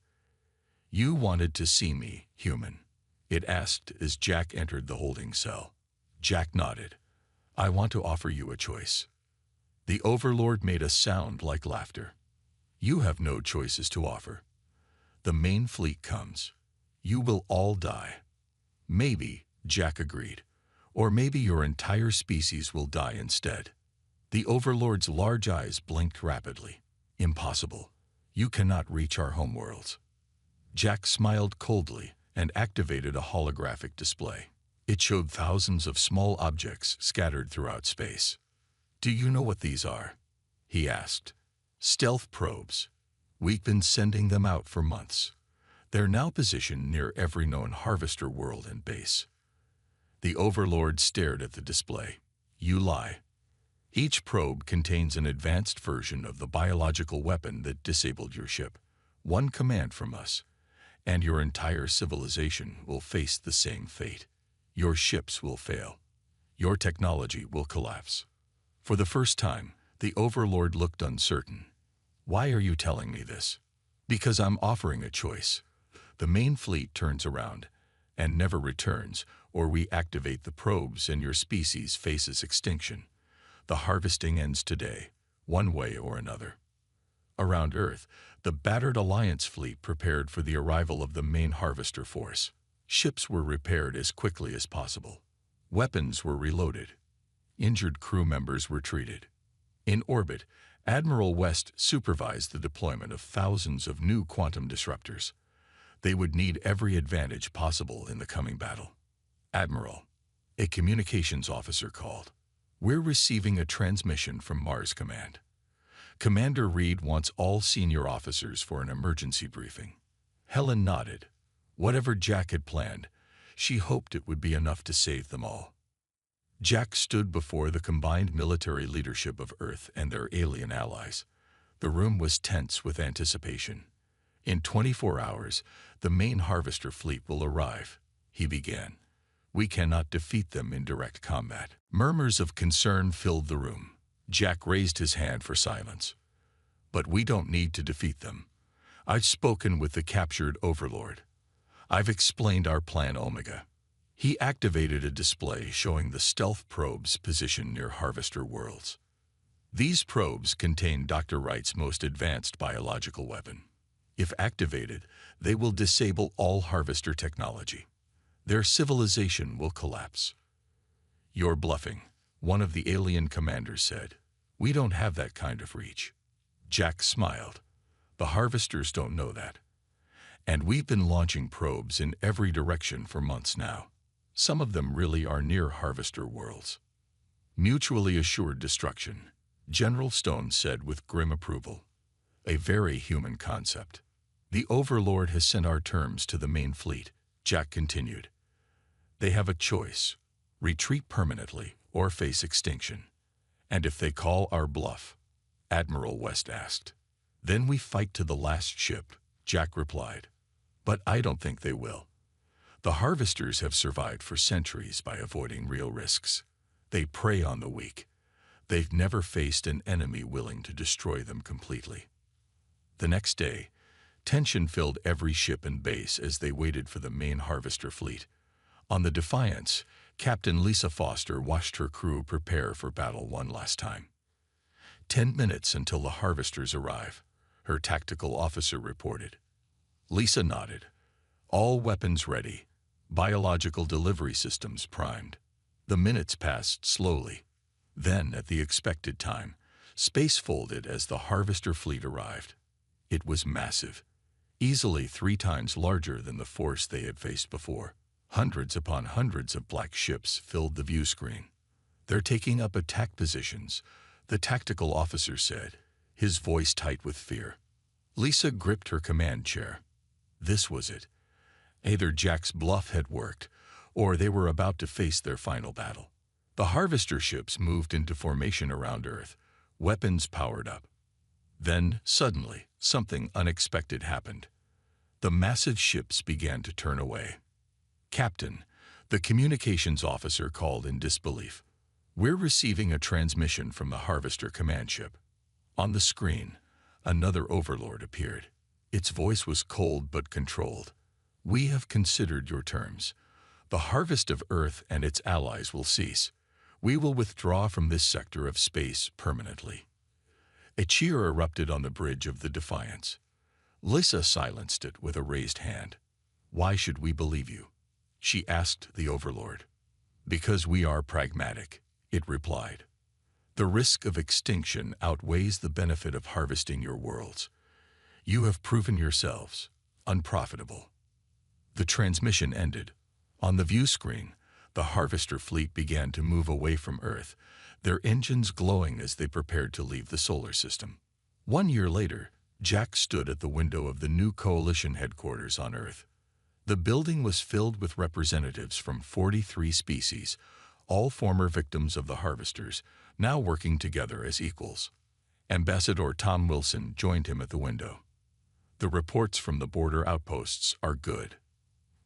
"You wanted to see me, human?" it asked as Jack entered the holding cell. Jack nodded. "I want to offer you a choice." The Overlord made a sound like laughter. "You have no choices to offer. The main fleet comes. You will all die." "Maybe," Jack agreed. "Or maybe your entire species will die instead." The Overlord's large eyes blinked rapidly. "Impossible. You cannot reach our homeworlds." Jack smiled coldly and activated a holographic display. It showed thousands of small objects scattered throughout space. "Do you know what these are?" he asked. "Stealth probes. We've been sending them out for months. They're now positioned near every known Harvester world and base." The Overlord stared at the display. "You lie. Each probe contains an advanced version of the biological weapon that disabled your ship. One command from us, and your entire civilization will face the same fate. Your ships will fail. Your technology will collapse." For the first time, the Overlord looked uncertain. "Why are you telling me this?" "Because I'm offering a choice. The main fleet turns around and never returns, or we activate the probes and your species faces extinction. The harvesting ends today, one way or another." Around Earth, the battered Alliance fleet prepared for the arrival of the main Harvester force. Ships were repaired as quickly as possible. Weapons were reloaded. Injured crew members were treated. In orbit, Admiral West supervised the deployment of thousands of new quantum disruptors. They would need every advantage possible in the coming battle. "Admiral," a communications officer called. "We're receiving a transmission from Mars Command. Commander Reed wants all senior officers for an emergency briefing." Helen nodded. Whatever Jack had planned, she hoped it would be enough to save them all. Jack stood before the combined military leadership of Earth and their alien allies. The room was tense with anticipation. "In 24 hours, the main Harvester fleet will arrive," he began. "We cannot defeat them in direct combat." Murmurs of concern filled the room. Jack raised his hand for silence. "But we don't need to defeat them. I've spoken with the captured Overlord. I've explained our Plan Omega." He activated a display showing the stealth probes positioned near Harvester worlds. These probes contain Dr. Wright's most advanced biological weapon. If activated, they will disable all Harvester technology. Their civilization will collapse. "You're bluffing," one of the alien commanders said. "We don't have that kind of reach." Jack smiled. "The Harvesters don't know that. And we've been launching probes in every direction for months now. Some of them really are near harvester worlds. Mutually assured destruction, General Stone said with grim approval. A very human concept. The Overlord has sent our terms to the main fleet, Jack continued. They have a choice: retreat permanently or face extinction. And if they call our bluff? Admiral West asked. Then we fight to the last ship, Jack replied. But I don't think they will. The harvesters have survived for centuries by avoiding real risks. They prey on the weak. They've never faced an enemy willing to destroy them completely. The next day, tension filled every ship and base as they waited for the main harvester fleet. On the Defiance, Captain Lisa Foster watched her crew prepare for battle one last time. 10 minutes until the harvesters arrive, her tactical officer reported. Lisa nodded. All weapons ready, biological delivery systems primed. The minutes passed slowly. Then, at the expected time, space folded as the harvester fleet arrived. It was massive, easily 3 times larger than the force they had faced before. Hundreds upon hundreds of black ships filled the view screen. They're taking up attack positions, the tactical officer said, his voice tight with fear. Lisa gripped her command chair. This was it. Either Jack's bluff had worked, or they were about to face their final battle. The harvester ships moved into formation around Earth, weapons powered up. Then, suddenly, something unexpected happened. The massive ships began to turn away. Captain, the communications officer called in disbelief. We're receiving a transmission from the harvester command ship. On the screen, another overlord appeared. Its voice was cold but controlled. We have considered your terms. The harvest of Earth and its allies will cease. We will withdraw from this sector of space permanently. A cheer erupted on the bridge of the Defiance. Lisa silenced it with a raised hand. Why should we believe you? She asked the Overlord. Because we are pragmatic, it replied. The risk of extinction outweighs the benefit of harvesting your worlds. You have proven yourselves unprofitable. The transmission ended. On the view screen, the harvester fleet began to move away from Earth, their engines glowing as they prepared to leave the solar system. 1 year later, Jack stood at the window of the new coalition headquarters on Earth. The building was filled with representatives from 43 species, all former victims of the harvesters, now working together as equals. Ambassador Tom Wilson joined him at the window. The reports from the border outposts are good.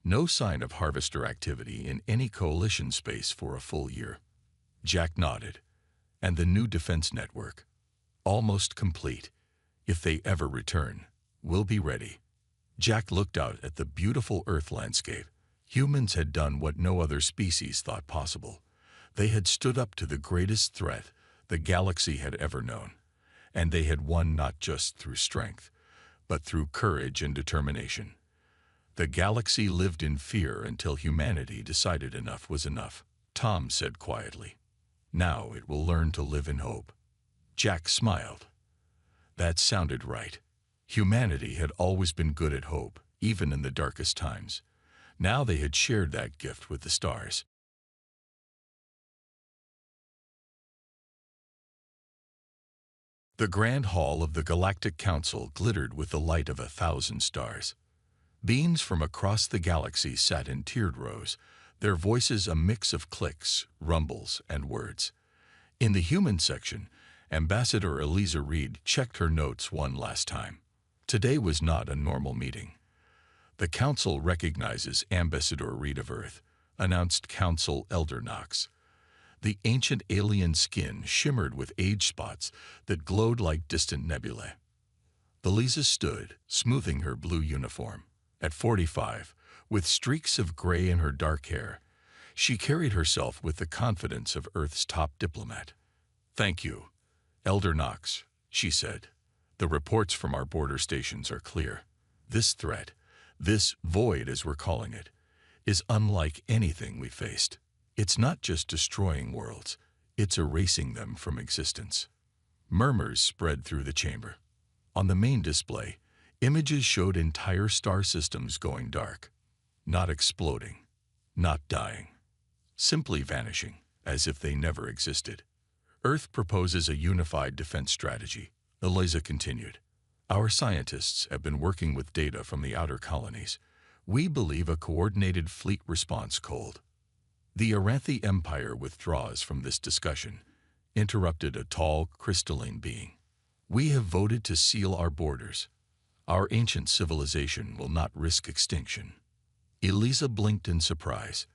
No sign of harvester activity in any coalition space for a full year. Jack nodded. And the new defense network? Almost complete. If they ever return, we'll be ready. Jack looked out at the beautiful Earth landscape. Humans had done what no other species thought possible. They had stood up to the greatest threat the galaxy had ever known. And they had won not just through strength, but through courage and determination. The galaxy lived in fear until humanity decided enough was enough, Tom said quietly. Now it will learn to live in hope. Jack smiled. That sounded right. Humanity had always been good at hope, even in the darkest times. Now they had shared that gift with the stars. The Grand Hall of the Galactic Council glittered with the light of 1,000 stars. Beings from across the galaxy sat in tiered rows, their voices a mix of clicks, rumbles, and words. In the human section, Ambassador Eliza Reed checked her notes one last time. Today was not a normal meeting. The Council recognizes Ambassador Reed of Earth, announced Council Elder Knox. The ancient alien skin shimmered with age spots that glowed like distant nebulae. Eliza stood, smoothing her blue uniform. At 45, with streaks of gray in her dark hair, she carried herself with the confidence of Earth's top diplomat. Thank you, Elder Knox, she said. The reports from our border stations are clear. This threat, this void as we're calling it, is unlike anything we faced. It's not just destroying worlds, it's erasing them from existence. Murmurs spread through the chamber. On the main display, Images showed entire star systems going dark, not exploding, not dying, simply vanishing, as if they never existed. Earth proposes a unified defense strategy, Eliza continued. Our scientists have been working with data from the outer colonies. We believe a coordinated fleet response cold. The Aranthi Empire withdraws from this discussion, interrupted a tall, crystalline being. We have voted to seal our borders. Our ancient civilization will not risk extinction. Eliza blinked in surprise.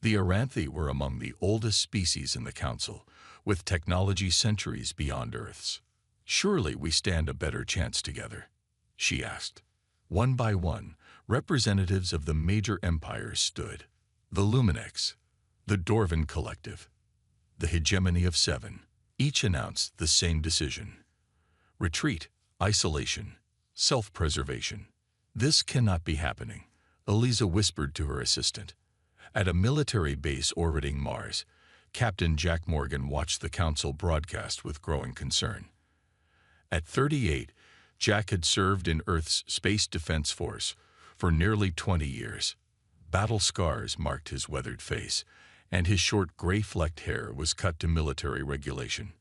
The Aranthi were among the oldest species in the Council, with technology centuries beyond Earth's. Surely we stand a better chance together, she asked. One by one, representatives of the major empires stood. The Luminex, the Dorvan Collective, the Hegemony of Seven, each announced the same decision. Retreat, isolation, self-preservation. This cannot be happening, Eliza whispered to her assistant. At a military base orbiting Mars, Captain Jack Morgan watched the Council broadcast with growing concern. At 38, Jack had served in Earth's Space Defense Force for nearly 20 years. Battle scars marked his weathered face, and his short gray-flecked hair was cut to military regulation.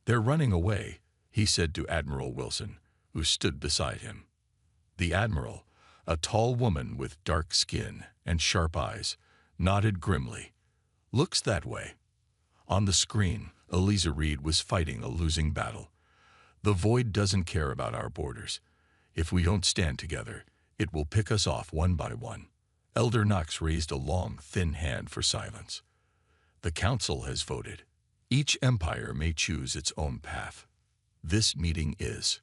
"They're running away," he said to Admiral Wilson, who stood beside him. The Admiral, a tall woman with dark skin and sharp eyes, nodded grimly. "Looks that way." On the screen, Eliza Reed was fighting a losing battle. The Void doesn't care about our borders. If we don't stand together, it will pick us off one by one. Elder Knox raised a long, thin hand for silence. The Council has voted. Each empire may choose its own path. This meeting is.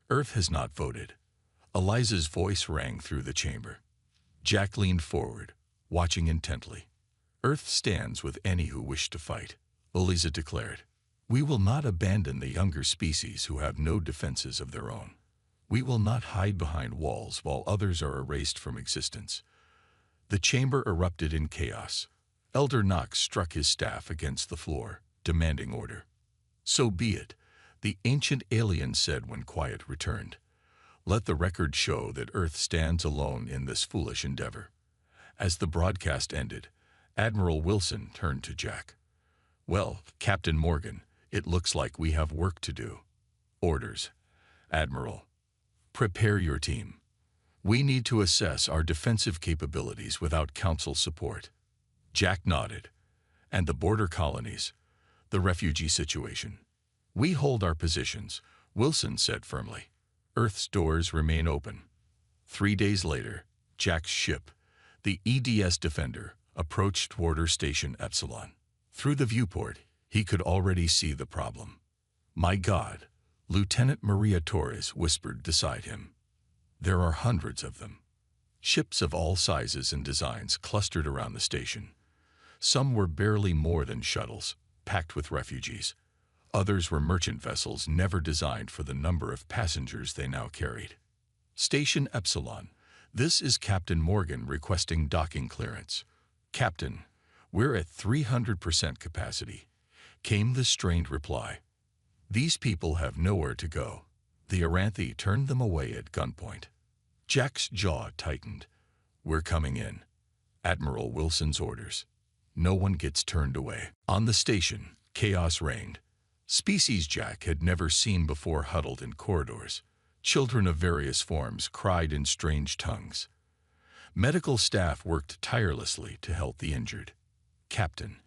Earth has not voted. Eliza's voice rang through the chamber. Jack leaned forward, watching intently. Earth stands with any who wish to fight, Eliza declared. We will not abandon the younger species who have no defenses of their own. We will not hide behind walls while others are erased from existence. The chamber erupted in chaos. Elder Knox struck his staff against the floor, demanding order. "So be it," the ancient alien said when quiet returned. "Let the record show that Earth stands alone in this foolish endeavor." As the broadcast ended, Admiral Wilson turned to Jack. "Well, Captain Morgan, it looks like we have work to do." "Orders, Admiral. Prepare your team. We need to assess our defensive capabilities without Council support." Jack nodded. "And the border colonies, the refugee situation." "We hold our positions," Wilson said firmly. "Earth's doors remain open." 3 days later, Jack's ship, the EDS Defender, approached Border Station Epsilon. Through the viewport, he could already see the problem. "My God," Lieutenant Maria Torres whispered beside him. "There are hundreds of them." Ships of all sizes and designs clustered around the station. Some were barely more than shuttles, packed with refugees. Others were merchant vessels never designed for the number of passengers they now carried. "Station Epsilon, this is Captain Morgan requesting docking clearance." "Captain, we're at 300% capacity," came the strained reply. "These people have nowhere to go." The Aranthi turned them away at gunpoint. Jack's jaw tightened. "We're coming in." Admiral Wilson's orders. No one gets turned away. On the station, chaos reigned. Species Jack had never seen before huddled in corridors. Children of various forms cried in strange tongues. Medical staff worked tirelessly to help the injured. "Captain,"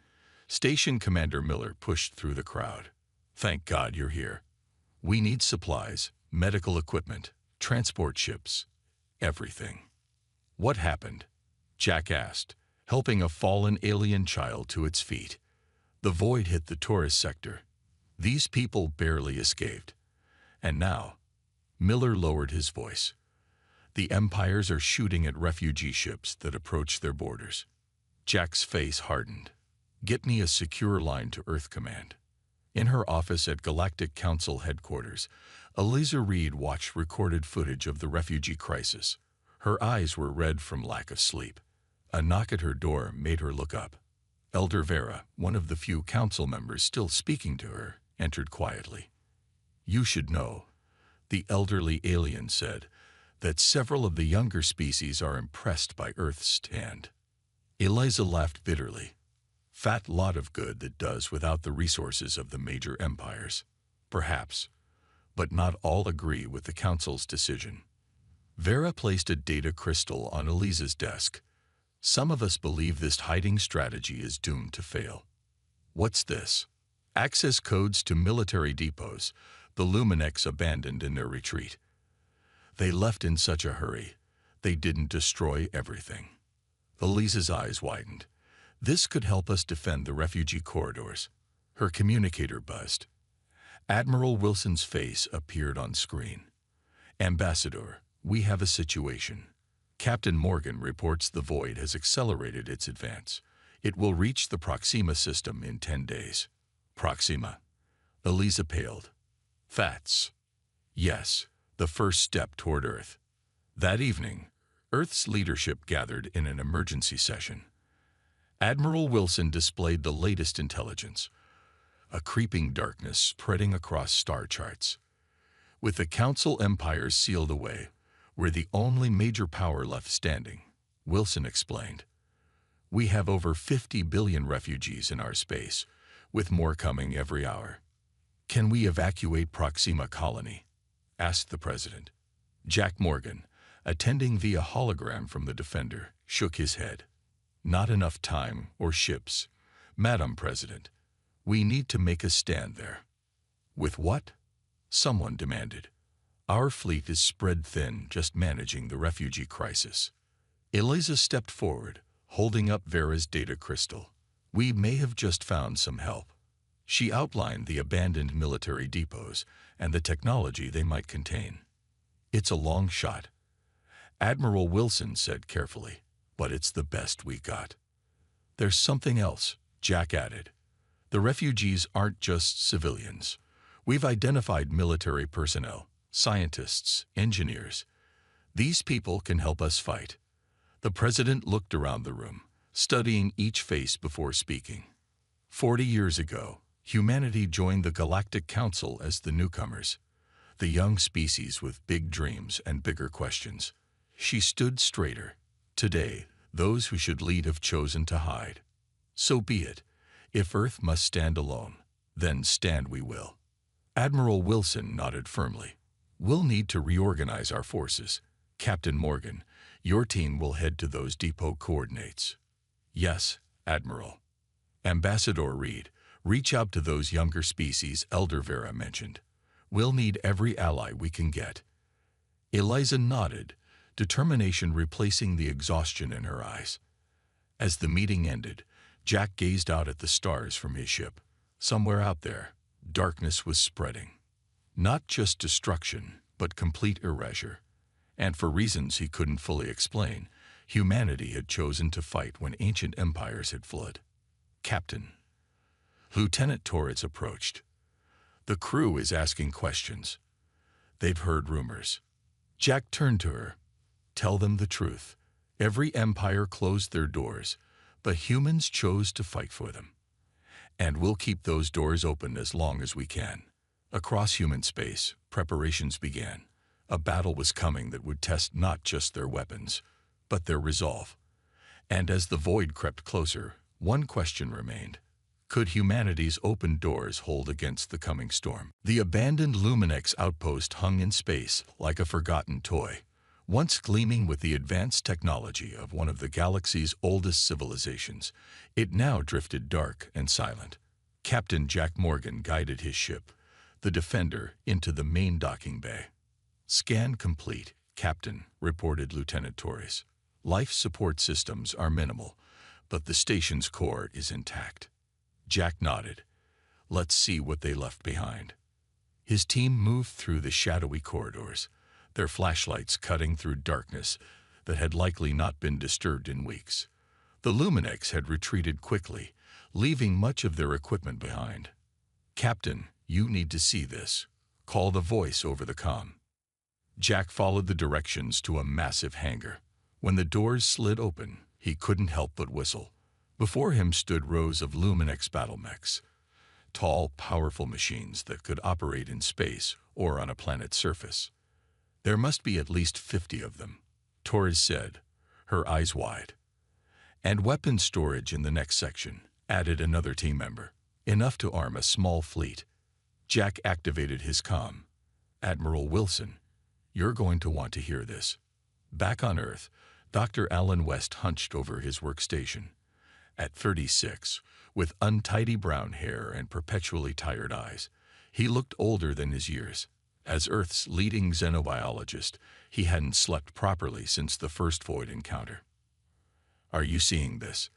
Station Commander Miller pushed through the crowd. "Thank God you're here. We need supplies, medical equipment, transport ships, everything." "What happened?" Jack asked, helping a fallen alien child to its feet. "The Void hit the tourist sector. These people barely escaped. And now," Miller lowered his voice, "the empires are shooting at refugee ships that approach their borders." Jack's face hardened. "Get me a secure line to Earth Command." In her office at Galactic Council headquarters, Eliza Reed watched recorded footage of the refugee crisis. Her eyes were red from lack of sleep. A knock at her door made her look up. Elder Vera, one of the few council members still speaking to her, entered quietly. "You should know," the elderly alien said, that several of the younger species are impressed by Earth's stand. Eliza laughed bitterly. Fat lot of good that does without the resources of the major empires. Perhaps, but not all agree with the Council's decision. Vera placed a data crystal on Eliza's desk. Some of us believe this hiding strategy is doomed to fail. What's this? Access codes to military depots, the Luminex abandoned in their retreat. They left in such a hurry, they didn't destroy everything. Eliza's eyes widened. This could help us defend the refugee corridors. Her communicator buzzed. Admiral Wilson's face appeared on screen. Ambassador, we have a situation. Captain Morgan reports the Void has accelerated its advance. It will reach the Proxima system in 10 days. Proxima. Eliza paled. Fats. Yes, the first step toward Earth. That evening, Earth's leadership gathered in an emergency session. Admiral Wilson displayed the latest intelligence, a creeping darkness spreading across star charts. With the Council empires sealed away, we're the only major power left standing, Wilson explained. We have over 50 billion refugees in our space, with more coming every hour. Can we evacuate Proxima Colony? Asked the President. Jack Morgan, attending via hologram from the Defender, shook his head. Not enough time or ships. Madam President, we need to make a stand there. With what? Someone demanded. Our fleet is spread thin, just managing the refugee crisis. Eliza stepped forward, holding up Vera's data crystal. We may have just found some help. She outlined the abandoned military depots and the technology they might contain. It's a long shot. Admiral Wilson said carefully, but it's the best we got. There's something else, Jack added. The refugees aren't just civilians. We've identified military personnel, scientists, engineers. These people can help us fight. The President looked around the room, studying each face before speaking. 40 years ago, humanity joined the Galactic Council as the newcomers, the young species with big dreams and bigger questions. She stood straighter. Today, those who should lead have chosen to hide. So be it. If Earth must stand alone, then stand we will. Admiral Wilson nodded firmly. We'll need to reorganize our forces. Captain Morgan, your team will head to those depot coordinates. Yes, Admiral. Ambassador Reed, reach out to those younger species Elder Vera mentioned. We'll need every ally we can get. Eliza nodded, determination replacing the exhaustion in her eyes. As the meeting ended, Jack gazed out at the stars from his ship. Somewhere out there, darkness was spreading. Not just destruction, but complete erasure. And for reasons he couldn't fully explain, humanity had chosen to fight when ancient empires had fled. Captain. Lieutenant Torres approached. The crew is asking questions. They've heard rumors. Jack turned to her. Tell them the truth. Every empire closed their doors, but humans chose to fight for them. And we'll keep those doors open as long as we can. Across human space, preparations began. A battle was coming that would test not just their weapons, but their resolve. And as the Void crept closer, one question remained. Could humanity's open doors hold against the coming storm? The abandoned Luminex outpost hung in space like a forgotten toy, once gleaming with the advanced technology of one of the galaxy's oldest civilizations. It now drifted dark and silent. Captain Jack Morgan guided his ship, the Defender, into the main docking bay. Scan complete, Captain, reported Lieutenant Torres. Life support systems are minimal, but the station's core is intact. Jack nodded. Let's see what they left behind. His team moved through the shadowy corridors, their flashlights cutting through darkness that had likely not been disturbed in weeks. The Luminex had retreated quickly, leaving much of their equipment behind. Captain, you need to see this. Call the voice over the comm. Jack followed the directions to a massive hangar. When the doors slid open, he couldn't help but whistle. Before him stood rows of Luminex battle mechs, tall, powerful machines that could operate in space or on a planet's surface. There must be at least 50 of them, Torres said, her eyes wide. And weapons storage in the next section, added another team member. Enough to arm a small fleet. Jack activated his comm. Admiral Wilson, you're going to want to hear this. Back on Earth, Dr. Alan West hunched over his workstation. At 36, with untidy brown hair and perpetually tired eyes, he looked older than his years. As Earth's leading xenobiologist, he hadn't slept properly since the first Void encounter. Are you seeing this?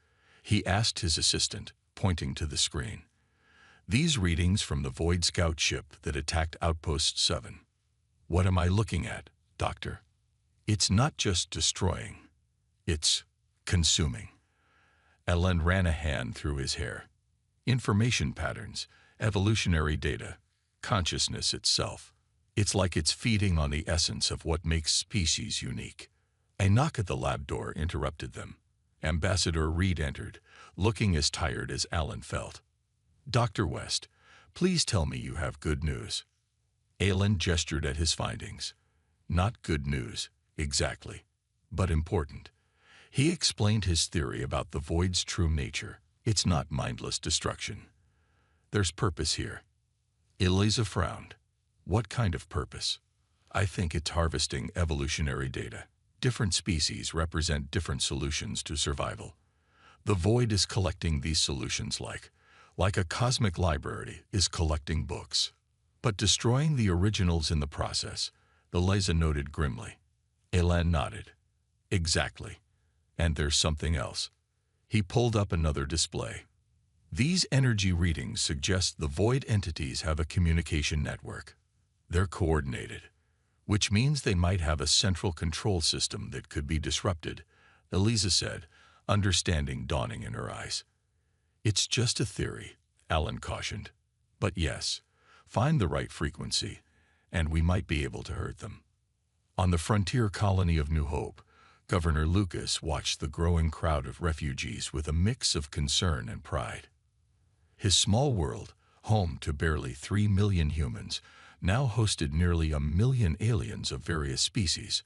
He asked his assistant, pointing to the screen. These readings from the Void Scout ship that attacked Outpost 7. What am I looking at, Doctor? It's not just destroying. It's consuming. Ellen ran a hand through his hair. Information patterns, evolutionary data, consciousness itself. It's like it's feeding on the essence of what makes species unique. A knock at the lab door interrupted them. Ambassador Reed entered, looking as tired as Alan felt. Dr. West, please tell me you have good news. Alan gestured at his findings. Not good news, exactly, but important. He explained his theory about the Void's true nature. It's not mindless destruction. There's purpose here. Eliza frowned. What kind of purpose? I think it's harvesting evolutionary data. Different species represent different solutions to survival. The Void is collecting these solutions like a cosmic library is collecting books. But destroying the originals in the process, Eliza noted grimly. Elan nodded. Exactly. And there's something else. He pulled up another display. These energy readings suggest the Void entities have a communication network. They're coordinated, which means they might have a central control system that could be disrupted, Eliza said, understanding dawning in her eyes. It's just a theory, Alan cautioned. But yes, find the right frequency, and we might be able to hurt them. On the frontier colony of New Hope, Governor Lucas watched the growing crowd of refugees with a mix of concern and pride. His small world, home to barely 3 million humans, now hosted nearly 1 million aliens of various species.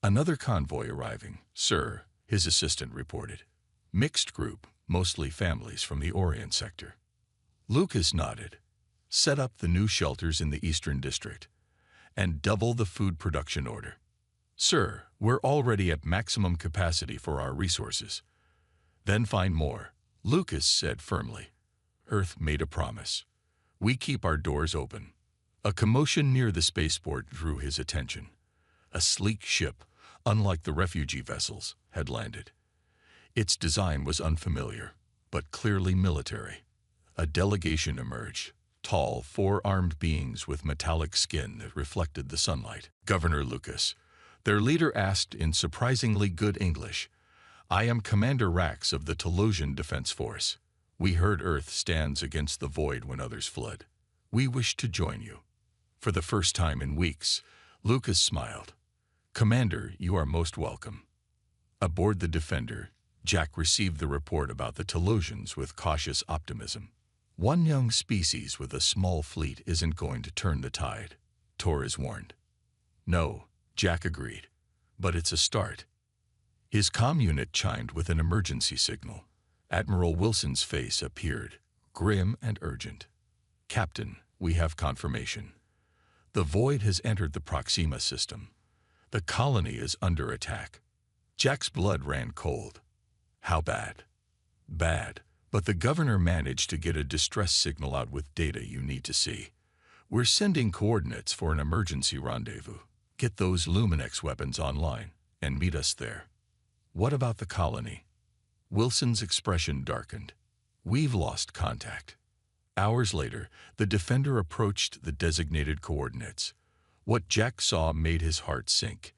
Another convoy arriving, sir, his assistant reported. Mixed group, mostly families from the Orient sector. Lucas nodded. Set up the new shelters in the Eastern District, and double the food production order. Sir, we're already at maximum capacity for our resources. Then find more, Lucas said firmly. Earth made a promise. We keep our doors open. A commotion near the spaceport drew his attention. A sleek ship, unlike the refugee vessels, had landed. Its design was unfamiliar, but clearly military. A delegation emerged, tall, 4-armed beings with metallic skin that reflected the sunlight. Governor Lucas. Their leader asked in surprisingly good English, I am Commander Rax of the Telosian Defense Force. We heard Earth stands against the Void when others fled. We wish to join you. For the first time in weeks, Lucas smiled. Commander, you are most welcome. Aboard the Defender, Jack received the report about the Telosians with cautious optimism. One young species with a small fleet isn't going to turn the tide, Torres warned. No, Jack agreed, but it's a start. His comm unit chimed with an emergency signal. Admiral Wilson's face appeared, grim and urgent. Captain, we have confirmation. The Void has entered the Proxima system. The colony is under attack. Jack's blood ran cold. How bad? Bad, but the governor managed to get a distress signal out with data you need to see. We're sending coordinates for an emergency rendezvous. Get those Luminex weapons online and meet us there. What about the colony? Wilson's expression darkened. We've lost contact. Hours later, the Defender approached the designated coordinates. What Jack saw made his heart sink.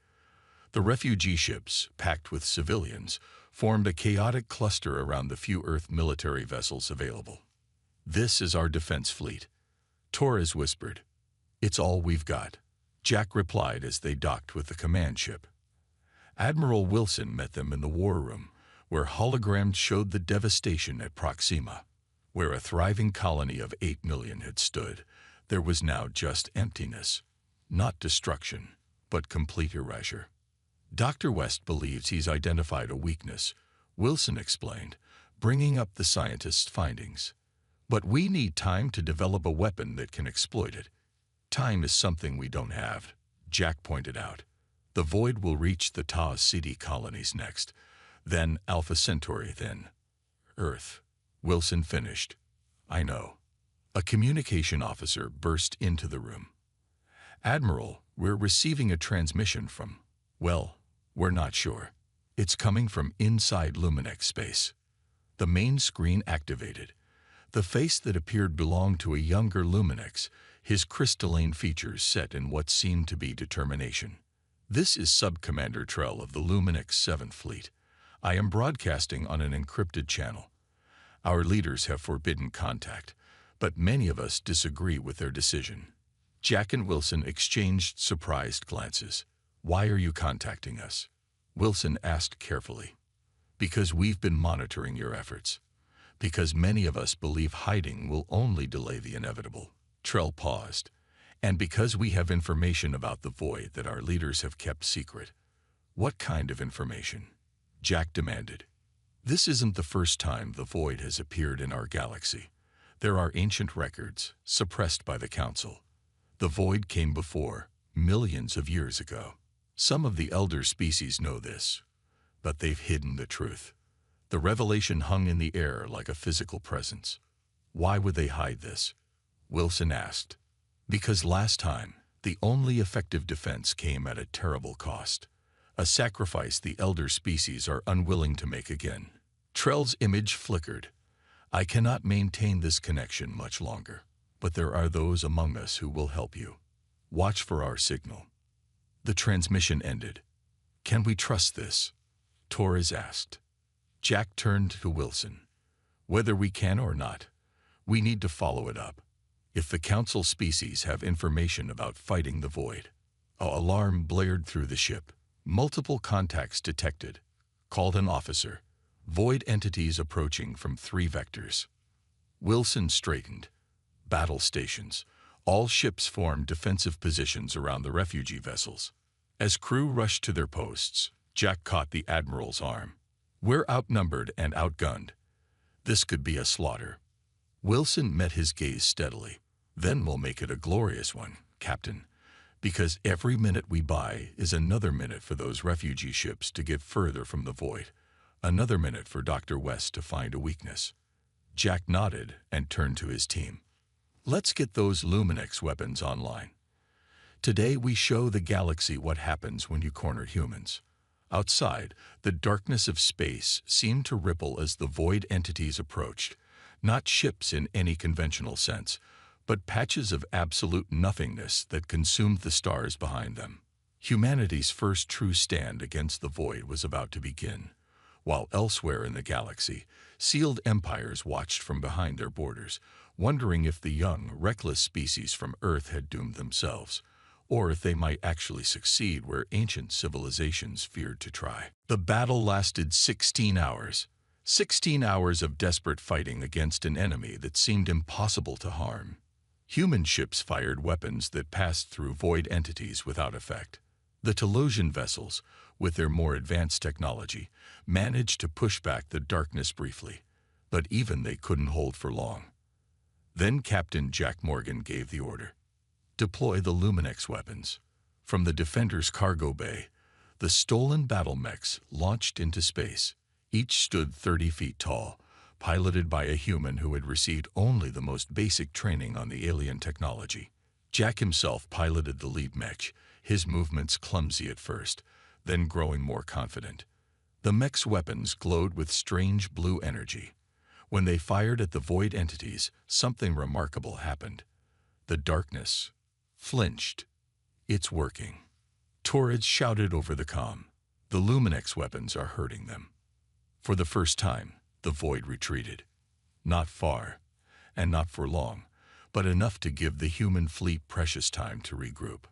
The refugee ships, packed with civilians, formed a chaotic cluster around the few Earth military vessels available. This is our defense fleet, Torres whispered. It's all we've got, Jack replied as they docked with the command ship. Admiral Wilson met them in the war room, where holograms showed the devastation at Proxima. Where a thriving colony of 8 million had stood, there was now just emptiness. Not destruction, but complete erasure. Dr. West believes he's identified a weakness, Wilson explained, bringing up the scientist's findings. But we need time to develop a weapon that can exploit it. Time is something we don't have, Jack pointed out. The Void will reach the Tau Ceti colonies next, then Alpha Centauri, then Earth. Wilson finished. I know. A communication officer burst into the room. Admiral, we're receiving a transmission from, well, we're not sure. It's coming from inside Luminex space. The main screen activated. The face that appeared belonged to a younger Luminex, his crystalline features set in what seemed to be determination. This is Sub-Commander Trell of the Luminex 7th Fleet. I am broadcasting on an encrypted channel. Our leaders have forbidden contact, but many of us disagree with their decision. Jack and Wilson exchanged surprised glances. Why are you contacting us? Wilson asked carefully. Because we've been monitoring your efforts. Because many of us believe hiding will only delay the inevitable. Trell paused. And because we have information about the Void that our leaders have kept secret. What kind of information? Jack demanded. This isn't the first time the Void has appeared in our galaxy. There are ancient records, suppressed by the Council. The Void came before, millions of years ago. Some of the elder species know this, but they've hidden the truth. The revelation hung in the air like a physical presence. Why would they hide this? Wilson asked. Because last time, the only effective defense came at a terrible cost. A sacrifice the elder species are unwilling to make again. Trell's image flickered. I cannot maintain this connection much longer, but there are those among us who will help you. Watch for our signal. The transmission ended. Can we trust this? Torres asked. Jack turned to Wilson. Whether we can or not, we need to follow it up. If the Council species have information about fighting the Void. An alarm blared through the ship. Multiple contacts detected. Called an officer. Void entities approaching from 3 vectors. Wilson straightened. Battle stations. All ships formed defensive positions around the refugee vessels. As crew rushed to their posts, Jack caught the Admiral's arm. We're outnumbered and outgunned. This could be a slaughter. Wilson met his gaze steadily. Then we'll make it a glorious one, Captain. Because every minute we buy is another minute for those refugee ships to get further from the Void. Another minute for Dr. West to find a weakness. Jack nodded and turned to his team. Let's get those Luminex weapons online. Today we show the galaxy what happens when you corner humans. Outside, the darkness of space seemed to ripple as the Void entities approached. Not ships in any conventional sense, but patches of absolute nothingness that consumed the stars behind them. Humanity's first true stand against the Void was about to begin, while elsewhere in the galaxy, sealed empires watched from behind their borders, wondering if the young, reckless species from Earth had doomed themselves, or if they might actually succeed where ancient civilizations feared to try. The battle lasted 16 hours. 16 hours of desperate fighting against an enemy that seemed impossible to harm. Human ships fired weapons that passed through Void entities without effect. The Telosian vessels, with their more advanced technology, managed to push back the darkness briefly, but even they couldn't hold for long. Then Captain Jack Morgan gave the order. Deploy the Luminex weapons. From the Defender's cargo bay, the stolen battle mechs launched into space. Each stood 30 feet tall, piloted by a human who had received only the most basic training on the alien technology. Jack himself piloted the lead mech, his movements clumsy at first, then growing more confident. The mech's weapons glowed with strange blue energy. When they fired at the Void entities, something remarkable happened. The darkness flinched. It's working. Torres shouted over the comm. The Luminex weapons are hurting them. For the first time, the Void retreated. Not far, and not for long, but enough to give the human fleet precious time to regroup.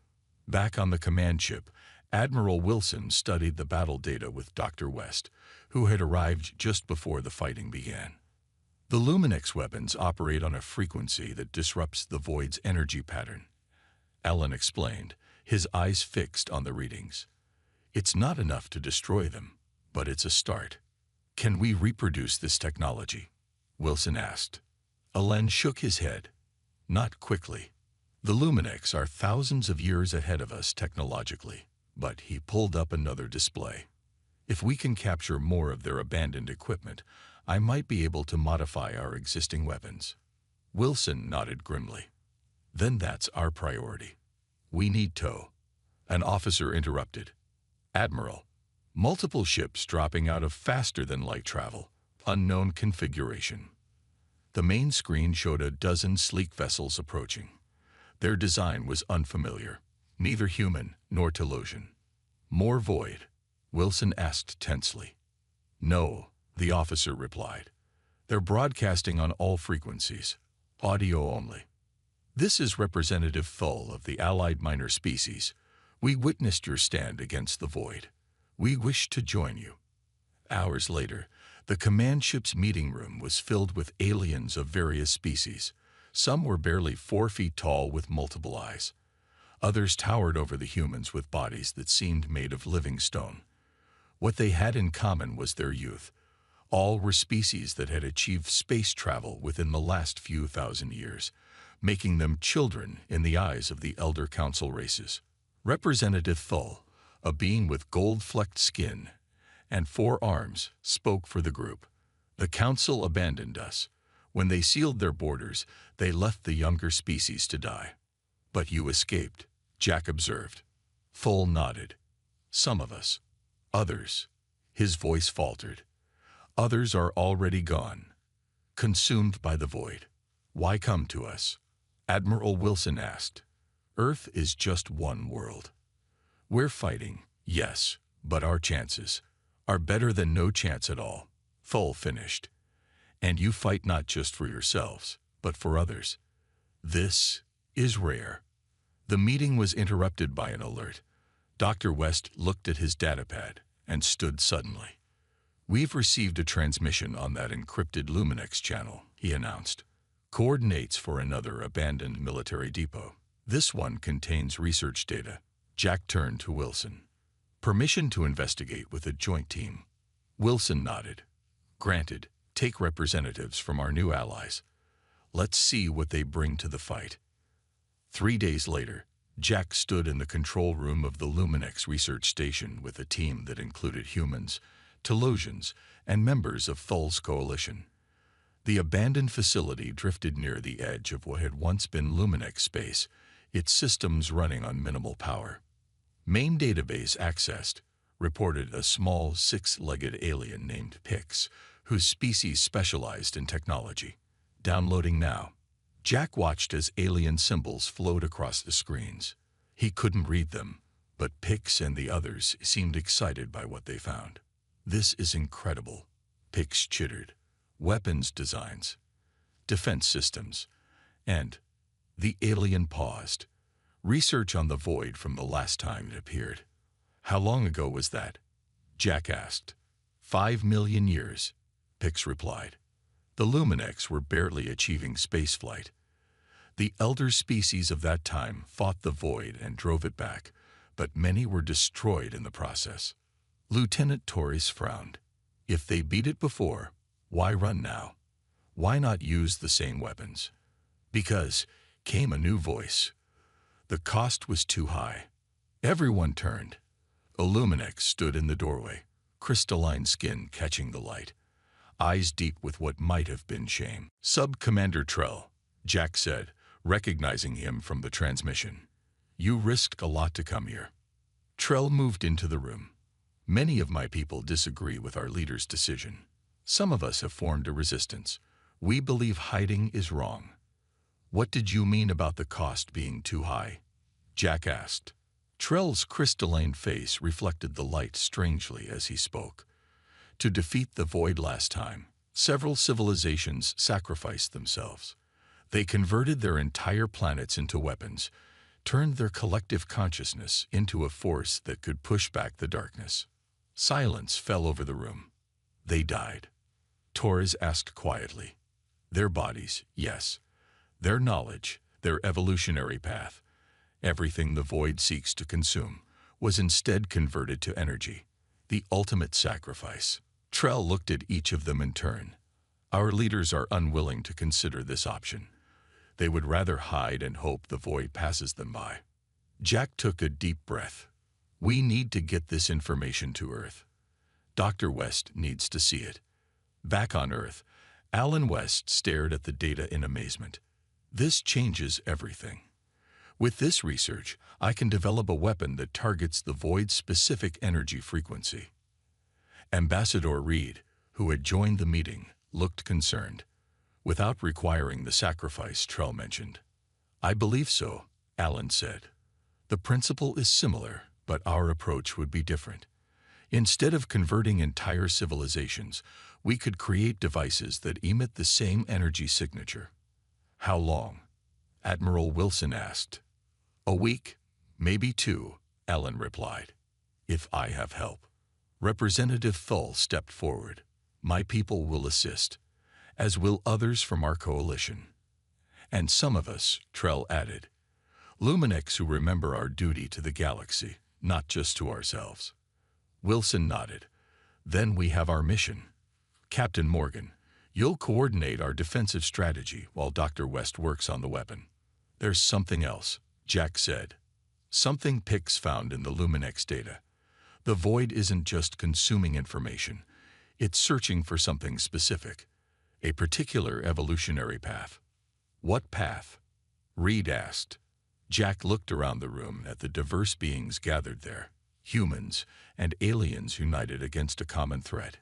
Back on the command ship, Admiral Wilson studied the battle data with Dr. West, who had arrived just before the fighting began. The Luminex weapons operate on a frequency that disrupts the Void's energy pattern. Alan explained, his eyes fixed on the readings. It's not enough to destroy them, but it's a start. Can we reproduce this technology? Wilson asked. Alan shook his head. Not quickly. The Luminex are thousands of years ahead of us technologically, but he pulled up another display. If we can capture more of their abandoned equipment, I might be able to modify our existing weapons. Wilson nodded grimly. Then that's our priority. We need tow. An officer interrupted. Admiral, multiple ships dropping out of faster-than-light travel, unknown configuration. The main screen showed a dozen sleek vessels approaching. Their design was unfamiliar, neither human nor Telosian. More void? Wilson asked tensely. No, the officer replied. They're broadcasting on all frequencies, audio only. This is Representative Thull of the Allied Minor Species. We witnessed your stand against the void. We wish to join you. Hours later, the command ship's meeting room was filled with aliens of various species. Some were barely 4 feet tall with multiple eyes. Others towered over the humans with bodies that seemed made of living stone. What they had in common was their youth. All were species that had achieved space travel within the last few thousand years, making them children in the eyes of the Elder Council races. Representative Thull, a being with gold-flecked skin and 4 arms, spoke for the group. The Council abandoned us. When they sealed their borders, they left the younger species to die. But you escaped, Jack observed. Thull nodded. Some of us. Others. His voice faltered. Others are already gone, consumed by the void. Why come to us? Admiral Wilson asked. Earth is just one world. We're fighting, yes, but our chances are better than no chance at all. Thull finished. And you fight not just for yourselves, but for others. This is rare. The meeting was interrupted by an alert. Dr. West looked at his datapad and stood suddenly. We've received a transmission on that encrypted Luminex channel, he announced. Coordinates for another abandoned military depot. This one contains research data. Jack turned to Wilson. Permission to investigate with a joint team. Wilson nodded. Granted, take representatives from our new allies. Let's see what they bring to the fight. 3 days later, Jack stood in the control room of the Luminex research station with a team that included humans, Telosians, and members of Thull's coalition. The abandoned facility drifted near the edge of what had once been Luminex space, its systems running on minimal power. Main database accessed reported a small 6-legged alien named Pix, whose species specialized in technology. Downloading now. Jack watched as alien symbols flowed across the screens. He couldn't read them, but Pix and the others seemed excited by what they found. This is incredible, Pix chittered. Weapons designs, defense systems, and the alien paused. Research on the void from the last time it appeared. How long ago was that? Jack asked. 5 million years, Pix replied. The Luminex were barely achieving spaceflight. The elder species of that time fought the void and drove it back, but many were destroyed in the process. Lieutenant Torres frowned. If they beat it before, why run now? Why not use the same weapons? Because, came a new voice. The cost was too high. Everyone turned. A Luminex stood in the doorway, crystalline skin catching the light, eyes deep with what might have been shame. Sub-Commander Trell, Jack said, recognizing him from the transmission. You risked a lot to come here. Trell moved into the room. Many of my people disagree with our leader's decision. Some of us have formed a resistance. We believe hiding is wrong. What did you mean about the cost being too high? Jack asked. Trell's crystalline face reflected the light strangely as he spoke. To defeat the void last time, several civilizations sacrificed themselves. They converted their entire planets into weapons, turned their collective consciousness into a force that could push back the darkness. Silence fell over the room. They died. Torres asked quietly. Their bodies, yes. Their knowledge, their evolutionary path. Everything the void seeks to consume was instead converted to energy, the ultimate sacrifice. Trell looked at each of them in turn. Our leaders are unwilling to consider this option. They would rather hide and hope the void passes them by. Jack took a deep breath. We need to get this information to Earth. Dr. West needs to see it. Back on Earth, Alan West stared at the data in amazement. This changes everything. With this research, I can develop a weapon that targets the void's specific energy frequency. Ambassador Reed, who had joined the meeting, looked concerned. Without requiring the sacrifice Trell mentioned. I believe so, Alan said. The principle is similar, but our approach would be different. Instead of converting entire civilizations, we could create devices that emit the same energy signature. How long? Admiral Wilson asked. A week, maybe 2, Alan replied. If I have help. Representative Thull stepped forward. My people will assist, as will others from our coalition. And some of us, Trell added. Luminex who remember our duty to the galaxy, not just to ourselves. Wilson nodded. Then we have our mission. Captain Morgan, you'll coordinate our defensive strategy while Dr. West works on the weapon. There's something else, Jack said. Something Pix found in the Luminex data. The void isn't just consuming information. It's searching for something specific. A particular evolutionary path. What path? Reed asked. Jack looked around the room at the diverse beings gathered there. Humans and aliens united against a common threat.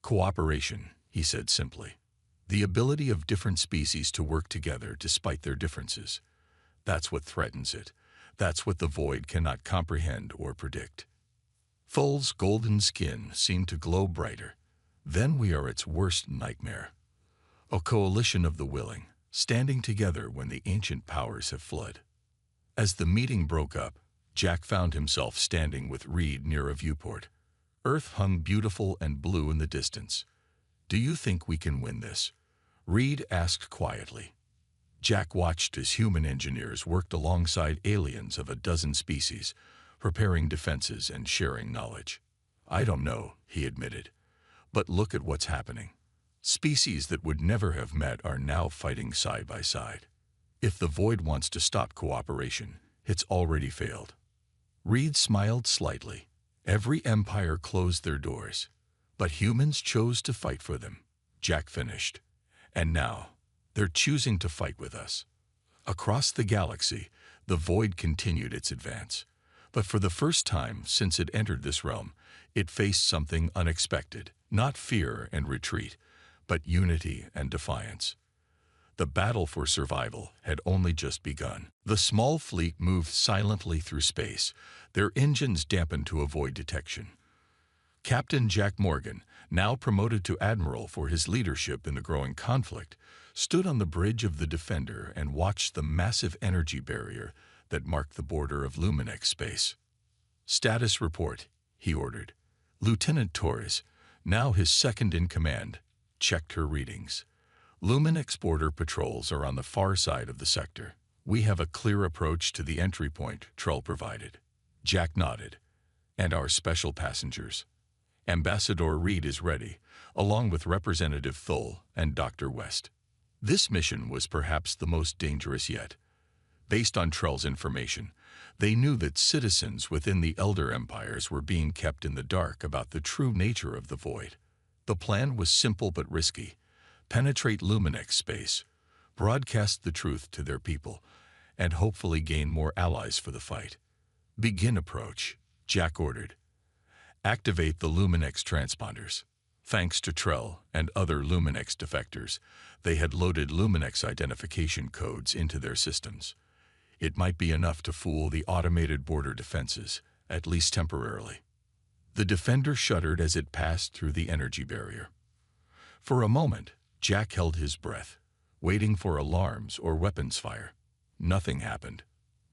Cooperation, he said simply. The ability of different species to work together despite their differences. That's what threatens it. That's what the void cannot comprehend or predict. Thull's golden skin seemed to glow brighter. Then we are its worst nightmare. A coalition of the willing, standing together when the ancient powers have fled. As the meeting broke up, Jack found himself standing with Reed near a viewport. Earth hung beautiful and blue in the distance. Do you think we can win this? Reed asked quietly. Jack watched as human engineers worked alongside aliens of a dozen species, preparing defenses and sharing knowledge. I don't know, he admitted. But look at what's happening. Species that would never have met are now fighting side by side. If the void wants to stop cooperation, it's already failed. Reed smiled slightly. Every empire closed their doors, but humans chose to fight for them, Jack finished. And now, they're choosing to fight with us. Across the galaxy, the void continued its advance. But for the first time since it entered this realm, it faced something unexpected. Not fear and retreat, but unity and defiance. The battle for survival had only just begun. The small fleet moved silently through space, their engines dampened to avoid detection. Captain Jack Morgan, now promoted to admiral for his leadership in the growing conflict, stood on the bridge of the Defender and watched the massive energy barrier that marked the border of Luminex space. Status report, he ordered. Lieutenant Torres, now his second in command, checked her readings. Luminex border patrols are on the far side of the sector. We have a clear approach to the entry point Trell provided. Jack nodded. And our special passengers. Ambassador Reed is ready, along with Representative Thull and Dr. West. This mission was perhaps the most dangerous yet. Based on Trell's information, they knew that citizens within the Elder Empires were being kept in the dark about the true nature of the void. The plan was simple but risky. Penetrate Luminex space, broadcast the truth to their people, and hopefully gain more allies for the fight. Begin approach, Jack ordered. Activate the Luminex transponders. Thanks to Trell and other Luminex defectors, they had loaded Luminex identification codes into their systems. It might be enough to fool the automated border defenses, at least temporarily. The Defender shuddered as it passed through the energy barrier. For a moment, Jack held his breath, waiting for alarms or weapons fire. Nothing happened.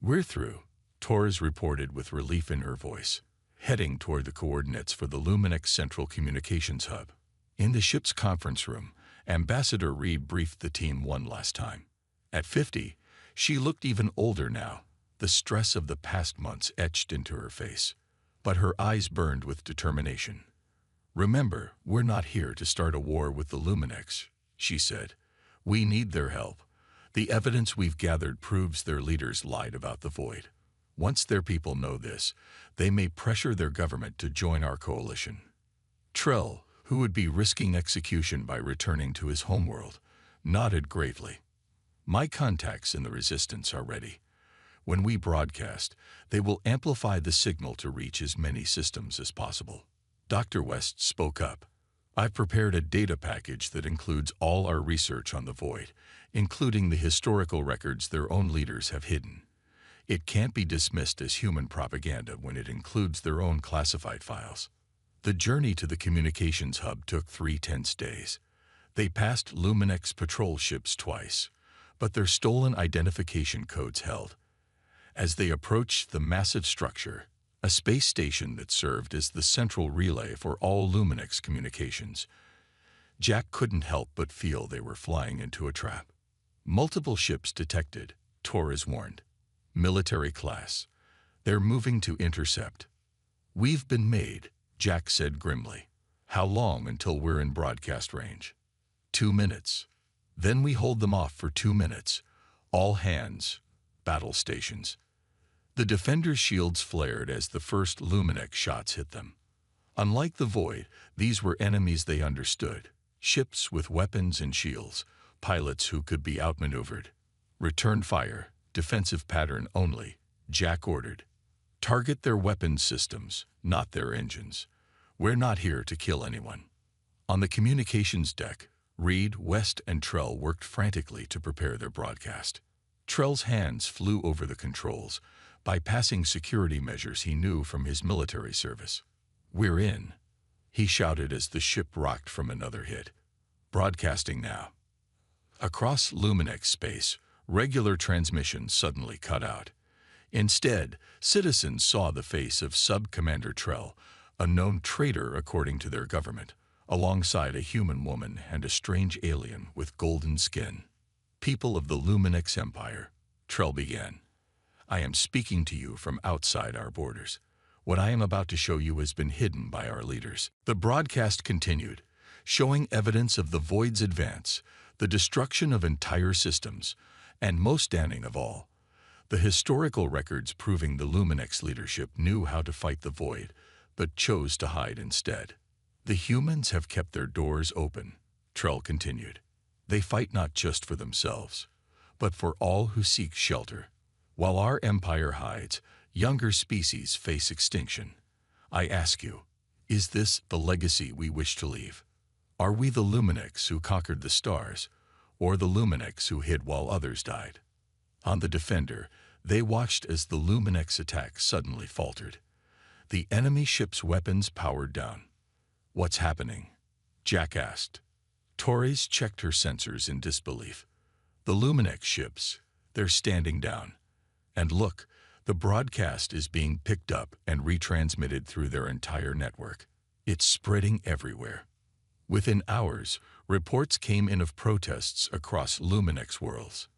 We're through, Torres reported with relief in her voice, heading toward the coordinates for the Luminex Central Communications Hub. In the ship's conference room, Ambassador Reed briefed the team one last time. At 50, she looked even older now, The stress of the past months etched into her face, but her eyes burned with determination. "Remember, we're not here to start a war with the Luminex," she said. "We need their help. The evidence we've gathered proves their leaders lied about the Void. Once their people know this, they may pressure their government to join our coalition." Trell, who would be risking execution by returning to his homeworld, nodded gravely. "My contacts in the Resistance are ready. When we broadcast, they will amplify the signal to reach as many systems as possible." Dr. West spoke up. "I've prepared a data package that includes all our research on the Void, including the historical records their own leaders have hidden. It can't be dismissed as human propaganda when it includes their own classified files." The journey to the communications hub took 3 tense days. They passed Luminex patrol ships twice, but their stolen identification codes held. As they approached the massive structure, a space station that served as the central relay for all Luminex communications, Jack couldn't help but feel they were flying into a trap. "Multiple ships detected," Torres warned. "Military class. They're moving to intercept." "We've been made," Jack said grimly. "How long until we're in broadcast range?" 2 minutes. Then we hold them off for 2 minutes. All hands. Battle stations. The Defender's shields flared as the first Luminex shots hit them. Unlike the Void, these were enemies they understood. Ships with weapons and shields, pilots who could be outmaneuvered. "Return fire, defensive pattern only," Jack ordered. "Target their weapons systems, not their engines. We're not here to kill anyone." On the communications deck, Reed, West, and Trell worked frantically to prepare their broadcast. Trell's hands flew over the controls, bypassing security measures he knew from his military service. "We're in," he shouted as the ship rocked from another hit. "Broadcasting now." Across Luminex space, regular transmissions suddenly cut out. Instead, citizens saw the face of Sub-Commander Trell, a known traitor according to their government, alongside a human woman and a strange alien with golden skin. "People of the Luminex Empire," Trell began, "I am speaking to you from outside our borders. What I am about to show you has been hidden by our leaders." The broadcast continued, showing evidence of the Void's advance, the destruction of entire systems, and most damning of all, the historical records proving the Luminex leadership knew how to fight the Void, but chose to hide instead. "The humans have kept their doors open," Trell continued. "They fight not just for themselves, but for all who seek shelter. While our empire hides, younger species face extinction. I ask you, is this the legacy we wish to leave? Are we the Luminex who conquered the stars, or the Luminex who hid while others died?" On the Defender, they watched as the Luminex attack suddenly faltered. The enemy ship's weapons powered down. "What's happening?" Jack asked. Torres checked her sensors in disbelief. "The Luminex ships, they're standing down. And look, the broadcast is being picked up and retransmitted through their entire network. It's spreading everywhere." Within hours, reports came in of protests across Luminex worlds.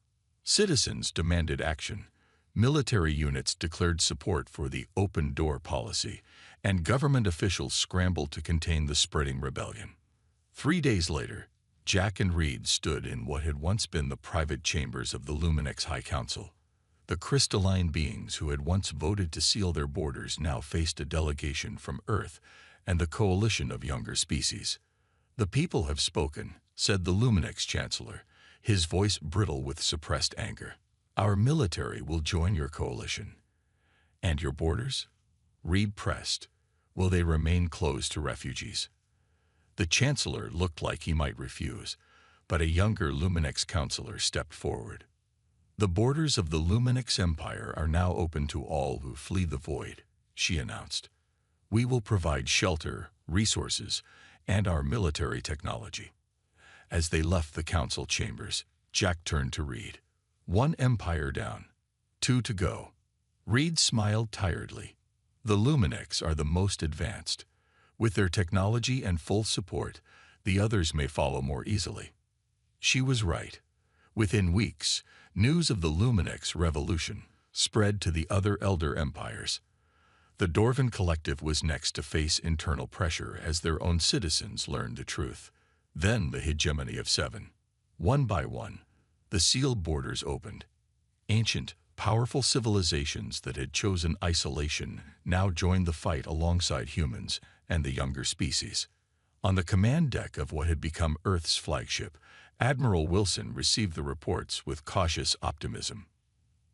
Citizens demanded action. Military units declared support for the open door policy, and government officials scrambled to contain the spreading rebellion. 3 days later, Jack and Reed stood in what had once been the private chambers of the Luminex High Council. The crystalline beings who had once voted to seal their borders now faced a delegation from Earth and the coalition of younger species. "The people have spoken," said the Luminex Chancellor, his voice brittle with suppressed anger. "Our military will join your coalition." "And your borders?" Reed pressed. "Will they remain closed to refugees?" The Chancellor looked like he might refuse, but a younger Luminex councillor stepped forward. "The borders of the Luminex Empire are now open to all who flee the Void," she announced. "We will provide shelter, resources, and our military technology." As they left the council chambers, Jack turned to Reed. "1 empire down, 2 to go." Reed smiled tiredly. "The Luminex are the most advanced. With their technology and full support, the others may follow more easily." She was right. Within weeks, news of the Luminex revolution spread to the other elder empires. The Dorvan collective was next to face internal pressure as their own citizens learned the truth. Then the hegemony of seven. One by one, the sealed borders opened. Ancient, powerful civilizations that had chosen isolation now joined the fight alongside humans and the younger species. On the command deck of what had become Earth's flagship, Admiral Wilson received the reports with cautious optimism.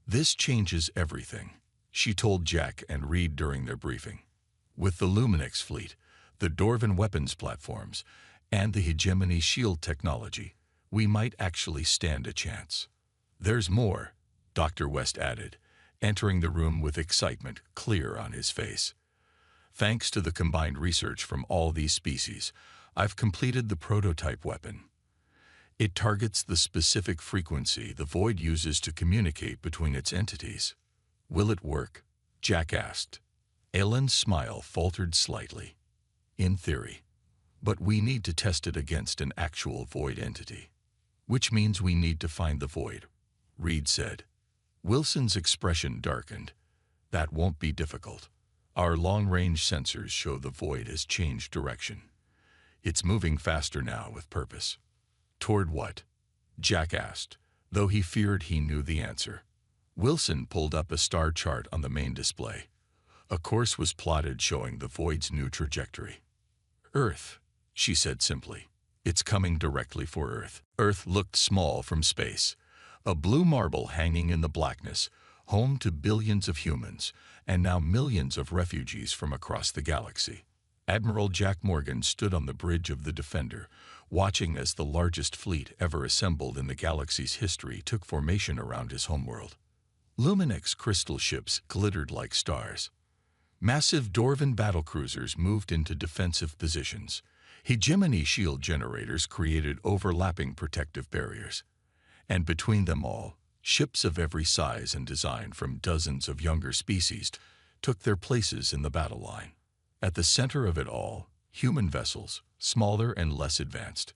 "This changes everything," she told Jack and Reed during their briefing. "With the Luminix fleet, the Dorvan weapons platforms, and the hegemony shield technology, we might actually stand a chance." "There's more," Dr. West added, entering the room with excitement clear on his face. "Thanks to the combined research from all these species, I've completed the prototype weapon. It targets the specific frequency the Void uses to communicate between its entities." "Will it work?" Jack asked. Ellen's smile faltered slightly. "In theory. But we need to test it against an actual Void entity." "Which means we need to find the Void," Reed said. Wilson's expression darkened. "That won't be difficult. Our long-range sensors show the Void has changed direction. It's moving faster now with purpose." "Toward what?" Jack asked, though he feared he knew the answer. Wilson pulled up a star chart on the main display. A course was plotted showing the Void's new trajectory. "Earth," she said simply. "It's coming directly for Earth." Earth looked small from space, a blue marble hanging in the blackness, home to billions of humans, and now millions of refugees from across the galaxy. Admiral Jack Morgan stood on the bridge of the Defender, watching as the largest fleet ever assembled in the galaxy's history took formation around his homeworld. Luminix crystal ships glittered like stars. Massive Dorvan battlecruisers moved into defensive positions. Hegemony shield generators created overlapping protective barriers. And between them all, ships of every size and design from dozens of younger species took their places in the battle line. At the center of it all, human vessels, smaller and less advanced,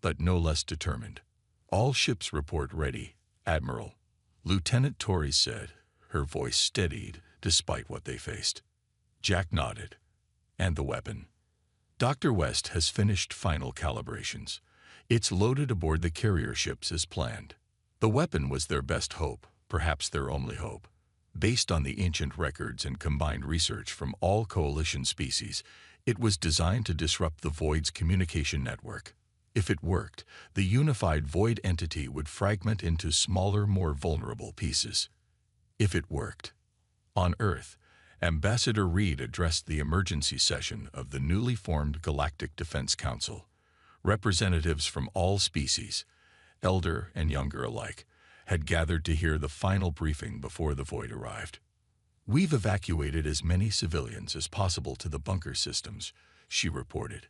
but no less determined. "All ships report ready, Admiral," Lieutenant Torres said, her voice steadied despite what they faced. Jack nodded. "And the weapon?" "Dr. West has finished final calibrations. It's loaded aboard the carrier ships as planned." The weapon was their best hope, perhaps their only hope. Based on the ancient records and combined research from all Coalition species, it was designed to disrupt the Void's communication network. If it worked, the unified Void entity would fragment into smaller, more vulnerable pieces. If it worked. On Earth, Ambassador Reed addressed the emergency session of the newly formed Galactic Defense Council. Representatives from all species, elder and younger alike, had gathered to hear the final briefing before the Void arrived. "We've evacuated as many civilians as possible to the bunker systems," she reported.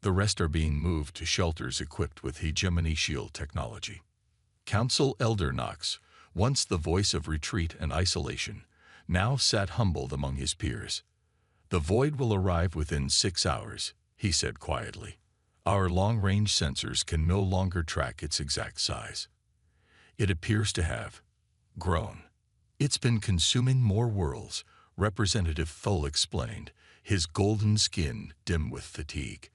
"The rest are being moved to shelters equipped with hegemony shield technology." Council Elder Knox, once the voice of retreat and isolation, now sat humbled among his peers. "The Void will arrive within 6 hours," he said quietly. "Our long-range sensors can no longer track its exact size. It appears to have grown. It's been consuming more worlds," Representative Thull explained, his golden skin dim with fatigue.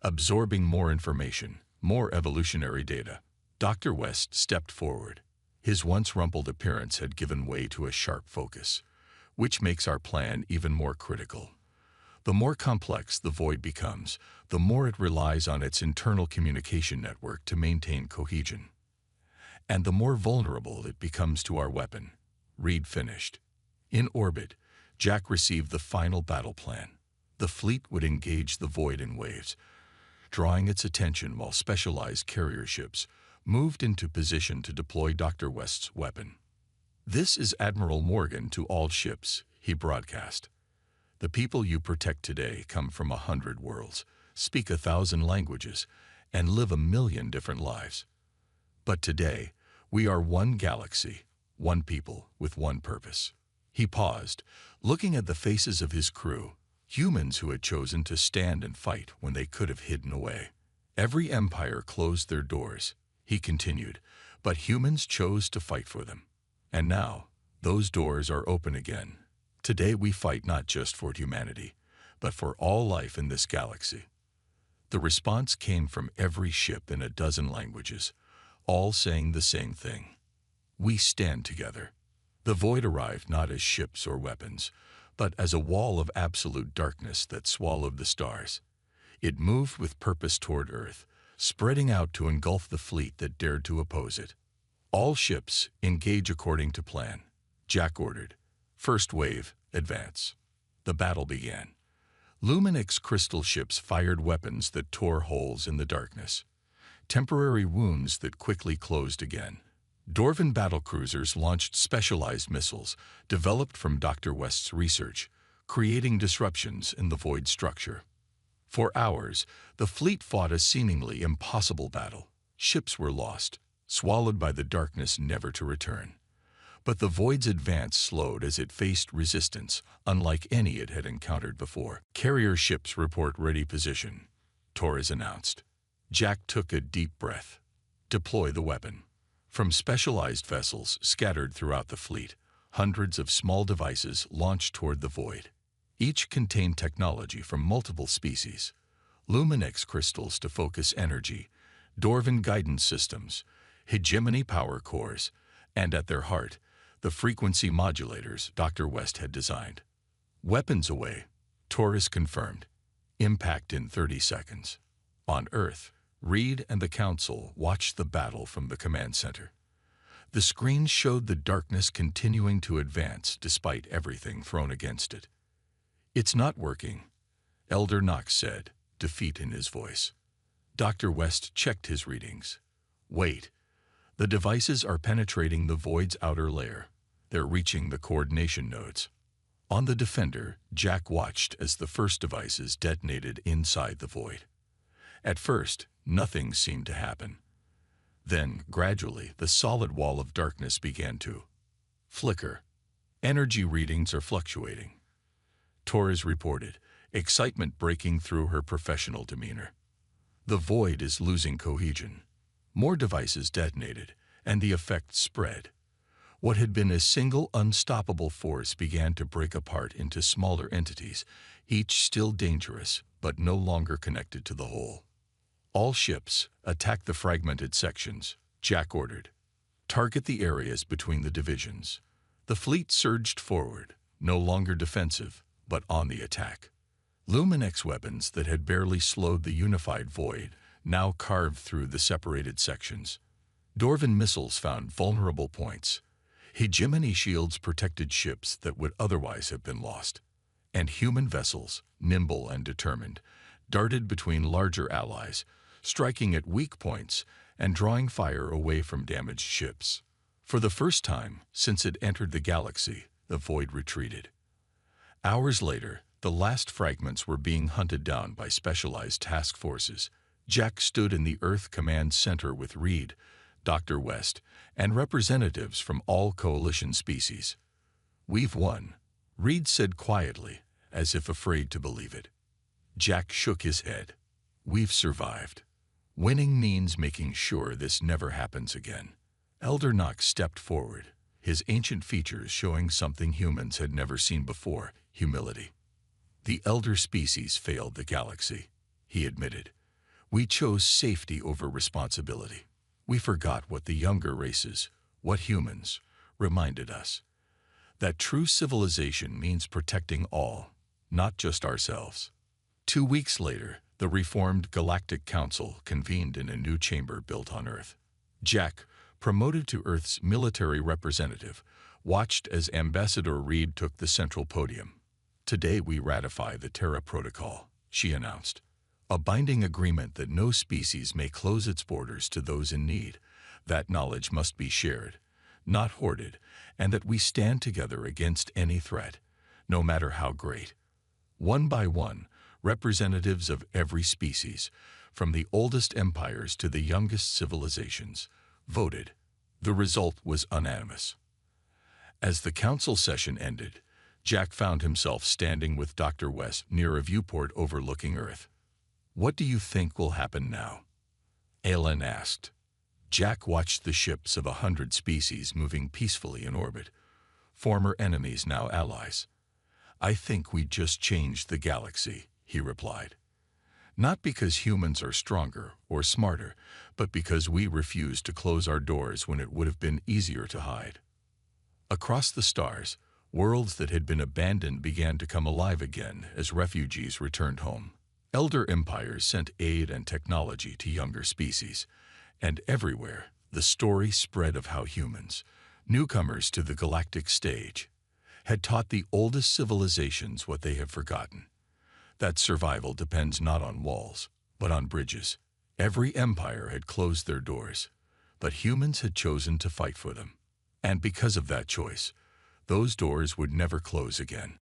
"Absorbing more information, more evolutionary data." Dr. West stepped forward. His once rumpled appearance had given way to a sharp focus, which makes our plan even more critical. The more complex the Void becomes, the more it relies on its internal communication network to maintain cohesion. And the more vulnerable it becomes to our weapon, Reed finished. In orbit, Jack received the final battle plan. The fleet would engage the Void in waves, drawing its attention while specialized carrier ships moved into position to deploy Dr. West's weapon. "This is Admiral Morgan to all ships," he broadcast. "The people you protect today come from 100 worlds, speak 1,000 languages, and live 1,000,000 different lives. But today, we are one galaxy, one people with one purpose." He paused, looking at the faces of his crew, humans who had chosen to stand and fight when they could have hidden away. "Every empire closed their doors," he continued, "but humans chose to fight for them. And now, Those doors are open again. Today we fight not just for humanity, but for all life in this galaxy. The response came from every ship in a dozen languages, all saying the same thing. We stand together. The void arrived not as ships or weapons, but as a wall of absolute darkness that swallowed the stars. It moved with purpose toward Earth, spreading out to engulf the fleet that dared to oppose it. All ships engage according to plan. Jack ordered. First wave, advance. The battle began. Luminix crystal ships fired weapons that tore holes in the darkness. Temporary wounds that quickly closed again. Dorvan battlecruisers launched specialized missiles developed from Dr. West's research, creating disruptions in the void structure. For hours, the fleet fought a seemingly impossible battle. Ships were lost, swallowed by the darkness never to return. But the void's advance slowed as it faced resistance, unlike any it had encountered before. Carrier ships report ready position, Torres announced. Jack took a deep breath. Deploy the weapon. From specialized vessels scattered throughout the fleet, hundreds of small devices launched toward the void. Each contained technology from multiple species. Luminix crystals to focus energy, Dorvan guidance systems, hegemony power cores, and at their heart, the frequency modulators Dr. West had designed. Weapons away, Torres confirmed. Impact in 30 seconds. On Earth, Reed and the Council watched the battle from the command center. The screen showed the darkness continuing to advance despite everything thrown against it. It's not working, Elder Knox said, defeat in his voice. Dr. West checked his readings. Wait. The devices are penetrating the void's outer layer. They're reaching the coordination nodes. On the Defender, Jack watched as the first devices detonated inside the void. At first, nothing seemed to happen. Then, gradually, the solid wall of darkness began to flicker. Energy readings are fluctuating, Torres reported, excitement breaking through her professional demeanor. The void is losing cohesion. More devices detonated, and the effect spread. What had been a single unstoppable force began to break apart into smaller entities, each still dangerous, but no longer connected to the whole. All ships, attack the fragmented sections, Jack ordered. Target the areas between the divisions. The fleet surged forward, no longer defensive, but on the attack. Luminix weapons that had barely slowed the unified void now carved through the separated sections. Dorvan missiles found vulnerable points. Hegemony shields protected ships that would otherwise have been lost. And human vessels, nimble and determined, darted between larger allies, striking at weak points and drawing fire away from damaged ships. For the first time since it entered the galaxy, the void retreated. Hours later, the last fragments were being hunted down by specialized task forces. Jack stood in the Earth Command Center with Reed, Dr. West, and representatives from all coalition species. We've won, Reed said quietly, as if afraid to believe it. Jack shook his head. We've survived. Winning means making sure this never happens again. Elder Knox stepped forward, his ancient features showing something humans had never seen before, humility. The elder species failed the galaxy, he admitted. We chose safety over responsibility. We forgot what the younger races, what humans, reminded us. That true civilization means protecting all, not just ourselves. 2 weeks later, the reformed Galactic Council convened in a new chamber built on Earth. Jack, promoted to Earth's military representative, watched as Ambassador Reed took the central podium. Today we ratify the Terra Protocol, she announced. A binding agreement that no species may close its borders to those in need. That knowledge must be shared, not hoarded, and that we stand together against any threat, no matter how great. One by one, representatives of every species, from the oldest empires to the youngest civilizations, voted. The result was unanimous. As the council session ended, Jack found himself standing with Dr. West near a viewport overlooking Earth. What do you think will happen now? Alan asked. Jack watched the ships of 100 species moving peacefully in orbit. former enemies now allies. I think we just changed the galaxy, he replied. Not because humans are stronger or smarter, but because we refused to close our doors when it would have been easier to hide. Across the stars, worlds that had been abandoned began to come alive again as refugees returned home. Elder empires sent aid and technology to younger species, and everywhere the story spread of how humans, newcomers to the galactic stage, had taught the oldest civilizations what they have forgotten: that survival depends not on walls, but on bridges. Every empire had closed their doors, but humans had chosen to fight for them. And because of that choice, those doors would never close again.